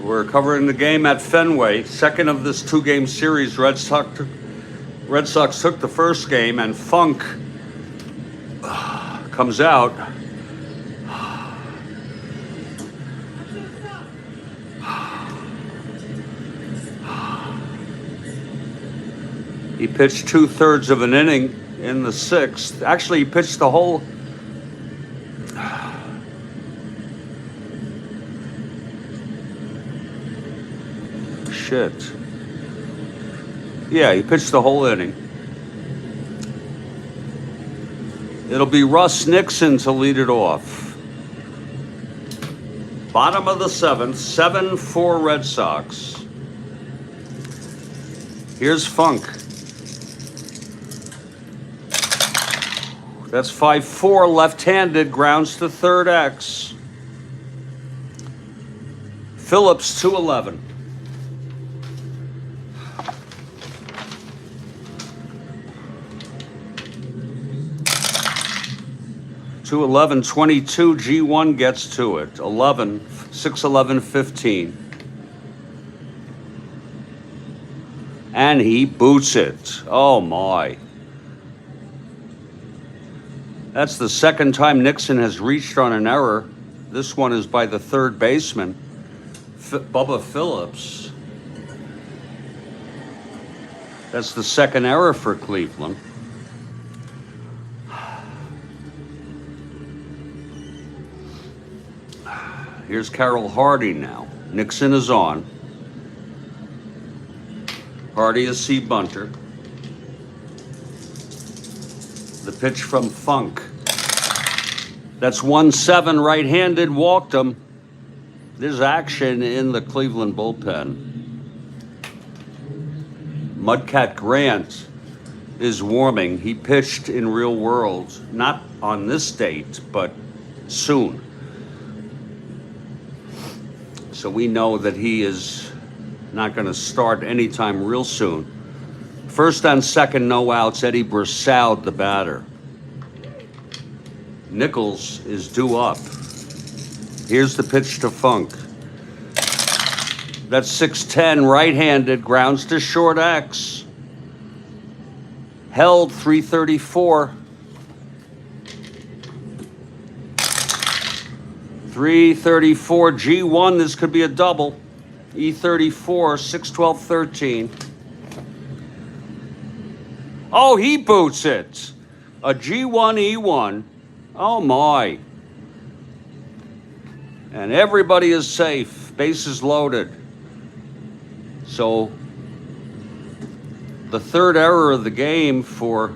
we're covering the game at Fenway, second of this 2-game series. Red Sox took the first game, and Funk comes out. He pitched 2/3 of an inning in the 6th. Actually, he pitched the whole... Shit. Yeah, he pitched the whole inning. It'll be Russ Nixon to lead it off. Bottom of the 7th, 7-4 Red Sox. Here's Funk. That's 5-4, left-handed, grounds to third X. Phillips, 211. Two 11, 22, G1 gets to it. 11, 6, 11, 15. And he boots it. Oh my. That's the second time Nixon has reached on an error. This one is by the third baseman, Bubba Phillips. That's the second error for Cleveland. Here's Karl Hardy now. Nixon is on. Hardy is C bunter. The pitch from Funk. That's 1-7, right-handed, walked him. There's action in the Cleveland bullpen. Mudcat Grant is warming. He pitched in real world, not on this date, but soon. So we know that he is not going to start anytime real soon. First on second, no outs, Eddie Brossoud, the batter. Nichols is due up. Here's the pitch to Funk. That's 6-10, right-handed, grounds to short X. Held, 334. 334, G1, this could be a double. E34, 6, 12, 13. Oh, he boots it. A G1, E1. Oh my. And everybody is safe. Bases loaded. So the third error of the game for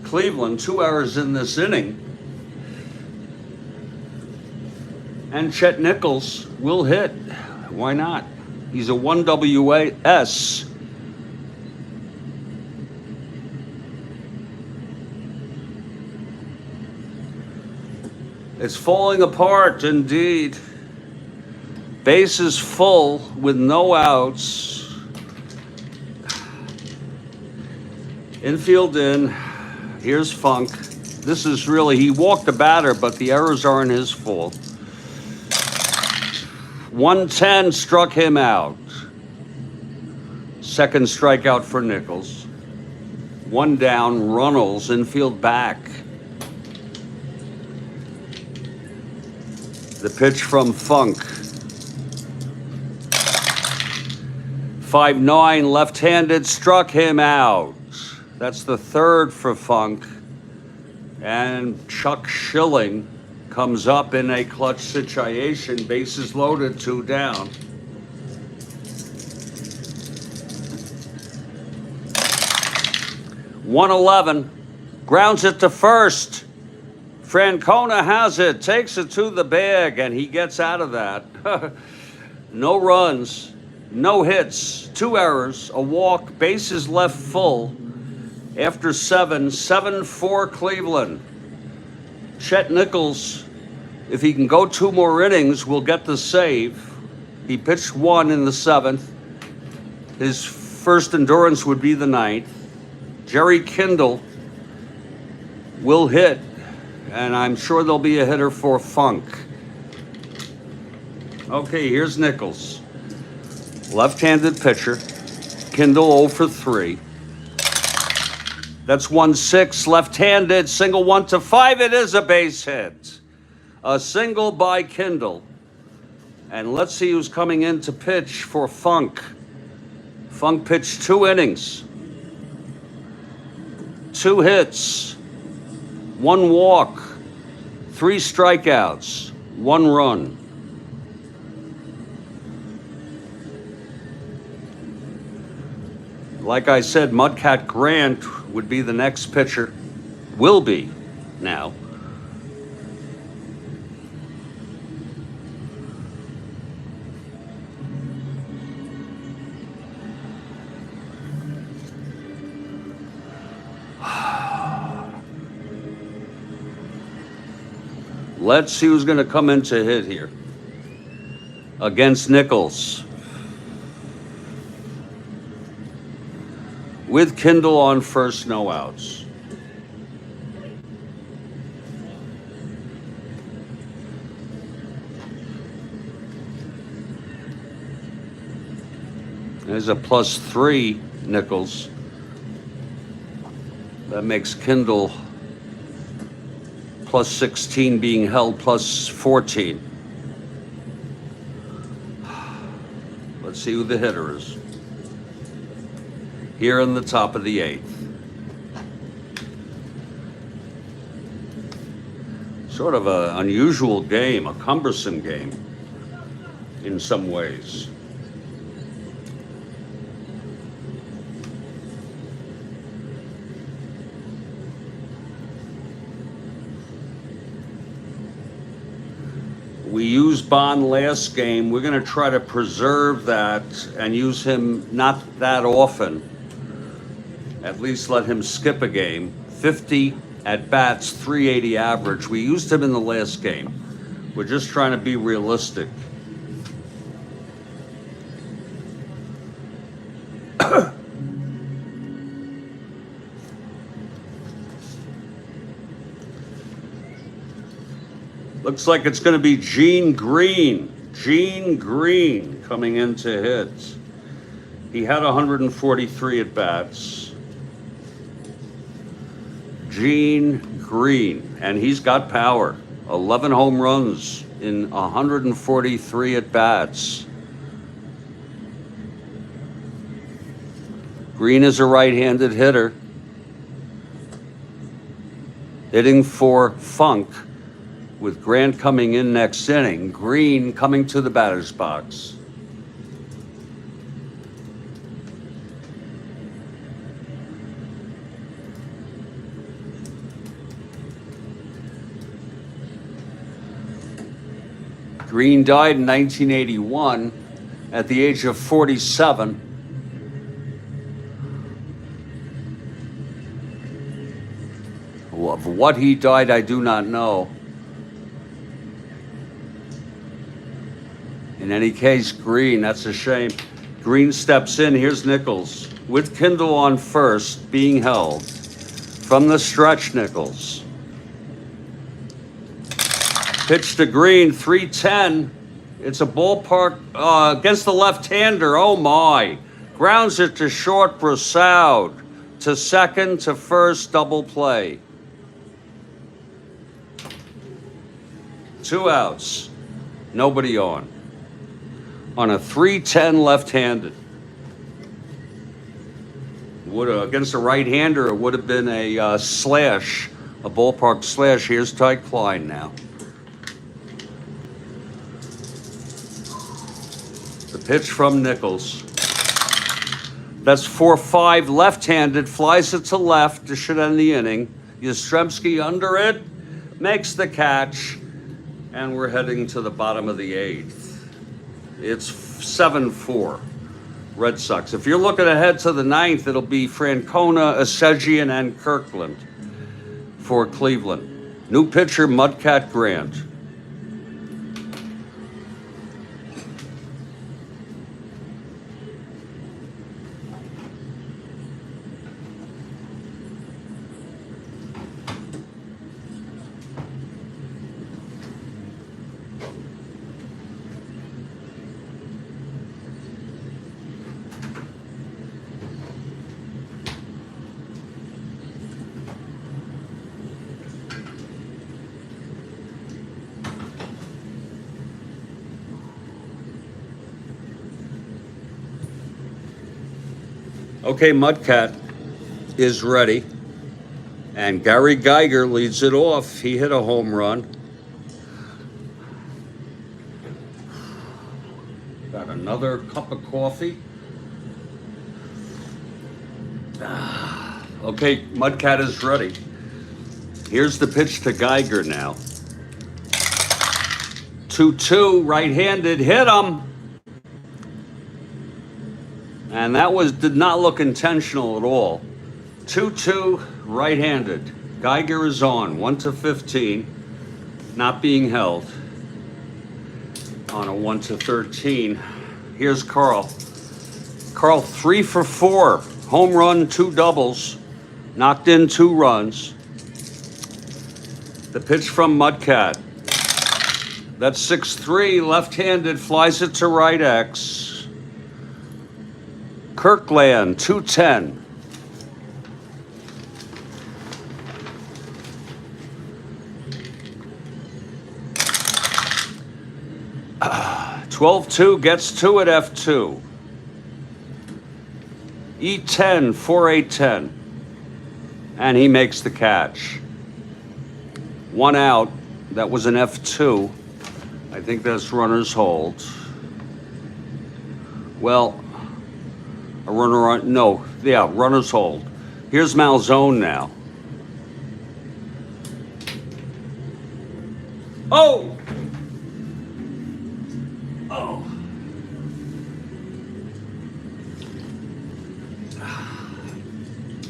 Cleveland, 2 errors in this inning. And Chet Nichols will hit. Why not? He's a 1 WAS. It's falling apart, indeed. Bases full with no outs. Infield in. Here's Funk. This is really, he walked the batter, but the errors aren't his fault. 110 struck him out. Second strikeout for Nichols. One down, Runnels, infield back. The pitch from Funk. 5-9, left-handed, struck him out. That's the third for Funk. And Chuck Schilling comes up in a clutch situation. Bases loaded, 2 down. .111, grounds it to first. Francona has it, takes it to the bag, and he gets out of that. No runs, no hits, 2 errors, a walk, bases left full. After 7-4 Cleveland. Chet Nichols, if he can go 2 more innings, will get the save. He pitched 1 in the 7th. His first endurance would be the 9th. Jerry Kindle will hit, and I'm sure there'll be a hitter for Funk. Okay, here's Nichols. Left-handed pitcher. Kindle 0 for 3. That's 1-6, left-handed, single 1 to 5. It is a base hit. A single by Kindle. And let's see who's coming in to pitch for Funk. Funk pitched 2 innings. 2 hits. 1 walk. 3 strikeouts. 1 run. Like I said, Mudcat Grant would be the next pitcher. Will be now. Let's see who's going to come in to hit here against Nichols. With Kindle on first, no outs. There's a +3, Nichols. That makes Kindle +16 being held +14. Let's see who the hitter is. Here in the top of the 8th. Sort of an unusual game, a cumbersome game in some ways. We used Bond last game. We're going to try to preserve that and use him not that often. At least let him skip a game. 50 at bats, 380 average. We used him in the last game. We're just trying to be realistic. Looks like it's going to be Gene Green. Gene Green coming in to hit. He had 143 at bats. Gene Green, and he's got power. 11 home runs in 143 at bats. Green is a right-handed hitter, hitting for Funk. With Grant coming in next inning, Green coming to the batter's box. Green died in 1981 at the age of 47. Of what he died, I do not know. In any case, Green, that's a shame. Green steps in. Here's Nichols with Kindle on first, being held from the stretch. Nichols. Pitch to Green, 3-10. It's a ballpark against the left-hander. Oh, my. Grounds it to short, Brassard. To second, to first, double play. 2 outs. Nobody on a 3-10 left-handed. Against a right-hander, it would have been a slash, a ballpark slash. Here's Ty Klein now. The pitch from Nichols. That's 4-5 left-handed, flies it to left. This should end the inning. Yastrzemski under it, makes the catch, and we're heading to the bottom of the 8th. It's 7-4 Red Sox. If you're looking ahead to the 9th, it'll be Francona, Asegian, and Kirkland for Cleveland. New pitcher, Mudcat Grant. Okay, Mudcat is ready. And Gary Geiger leads it off. He hit a home run. Got another cup of coffee. Okay, Mudcat is ready. Here's the pitch to Geiger now. 2-2, right-handed, hit him. And that did not look intentional at all. 2-2, right-handed. Geiger is on, 1-15. not being held on a 1 to 13. Here's Karl. Karl 3 for 4. Home run, 2 doubles. Knocked in 2 runs. The pitch from Monbouquette. That's 6-3. Left-handed, flies it to right X. Kirkland, 210. 12-2 gets to it, F2. E10, 4-8-10. And he makes the catch. 1 out. That was an F2. I think that's runner's hold. Well, a runner on, no, yeah, runner's hold. Here's Malzone now. Oh! Oh.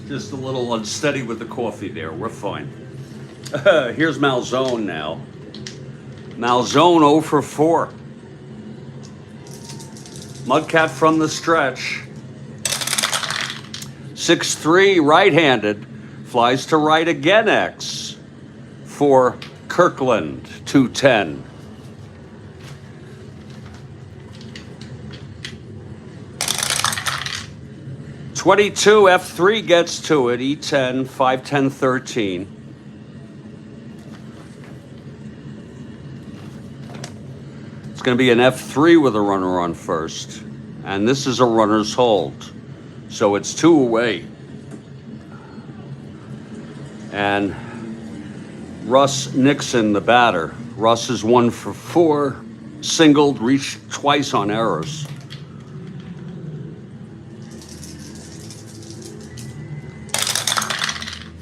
Just a little unsteady with the coffee there. We're fine. Here's Malzone now. Malzone 0 for 4. Monbouquette from the stretch. 6-3, right-handed. Flies to right again, X. For Kirkland, 210. .22, F3 gets to it, E10, 5-10, 13. It's going to be an F3 with a runner on first. And this is a runner's hold. So it's 2 away. And Russ Nixon, the batter. Russ is 1 for 4. Singled, reached twice on errors.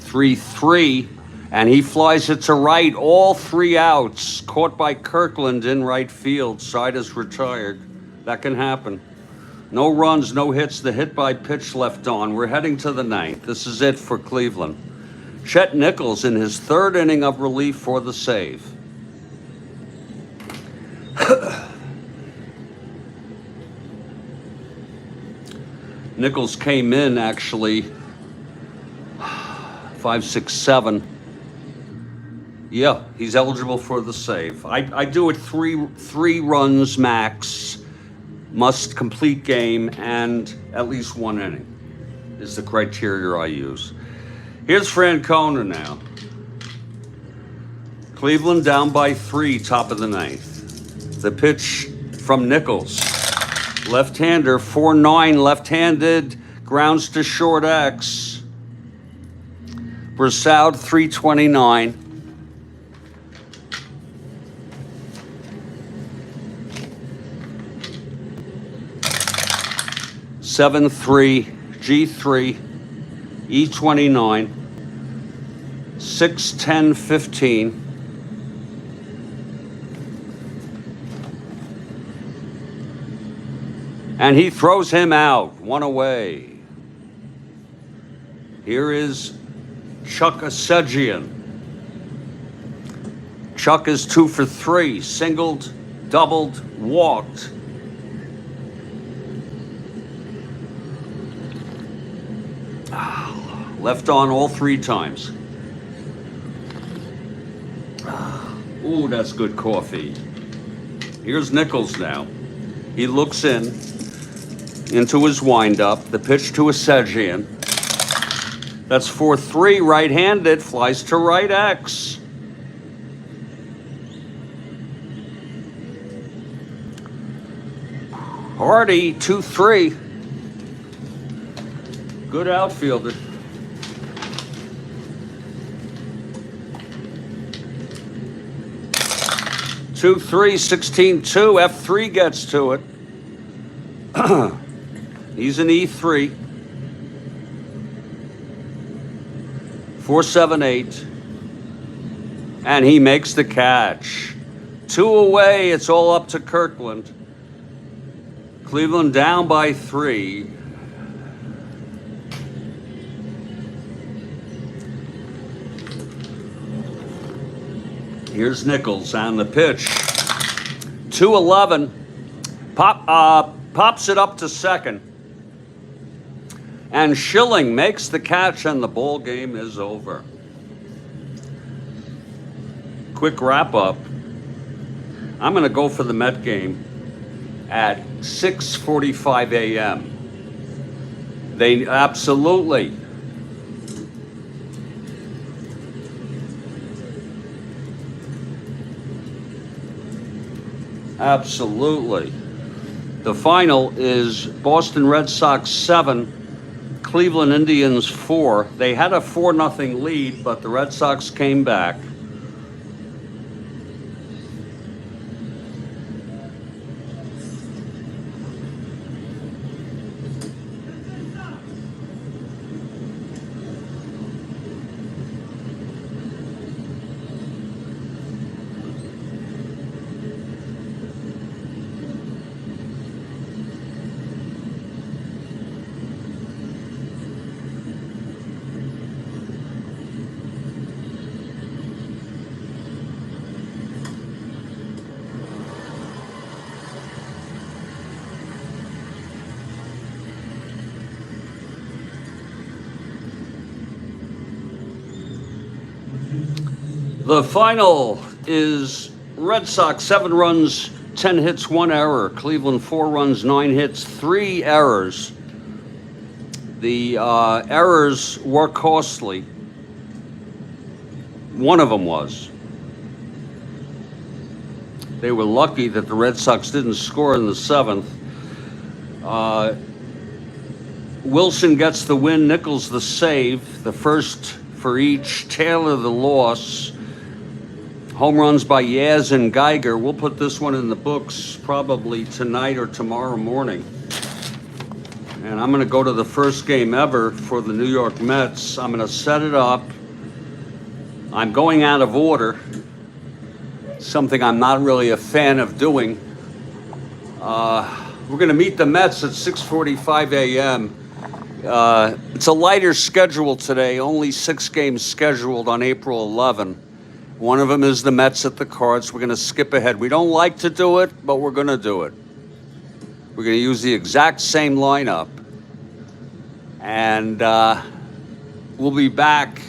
.33, and he flies it to right. All 3 outs. Caught by Kirkland in right field. Side is retired. That can happen. No runs, no hits. The hit by pitch left on. We're heading to the 9th. This is it for Cleveland. Chet Nichols in his 3rd inning of relief for the save. Nichols came in actually 5, 6, 7. Yeah, he's eligible for the save. I do it three runs max, must complete game, and at least 1 inning is the criteria I use. Here's Francona now. Cleveland down by 3, top of the 9th. The pitch from Nichols. Left-hander, 4-9, left-handed, grounds to short X. Brassoud, 329. .73, G3, E29, 6-10, 15. And he throws him out, 1 away. Here is Chuck Asegian. Chuck is 2 for 3, singled, doubled, walked. Left on all 3 times. Ooh, that's good coffee. Here's Nichols now. He looks into his windup. The pitch to Asegian. That's 4-3, right-handed, flies to right X. Hardy, 2-3. Good outfielder. Two, 3, 16-2. F3 gets to it. He's an E3. 4-7-8. And he makes the catch. 2 away. It's all up to Kirkland. Cleveland down by 3. Here's Nichols on the pitch. 2-11. Pops it up to second. And Schilling makes the catch, and the ball game is over. Quick wrap up. I'm going to go for the Met game at 6:45 a.m. They absolutely. Absolutely. The final is Boston Red Sox 7, Cleveland Indians 4. They had a 4-0 lead, but the Red Sox came back. The final is Red Sox 7 runs, 10 hits, 1 error. Cleveland 4 runs, 9 hits, 3 errors. The errors were costly. One of them was. They were lucky that the Red Sox didn't score in the 7th. Wilson gets the win, Nichols the save, the first for each. Taylor the loss. Home runs by Yaz and Geiger. We'll put this one in the books probably tonight or tomorrow morning. And I'm going to go to the first game ever for the New York Mets. I'm going to set it up. I'm going out of order, something I'm not really a fan of doing. We're going to meet the Mets at 6:45 a.m. It's a lighter schedule today, only 6 games scheduled on April 11. One of them is the Mets at the Cards. We're going to skip ahead. We don't like to do it, but we're going to do it. We're going to use the exact same lineup. And we'll be back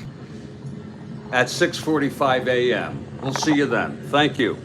at 6:45 a.m. We'll see you then. Thank you.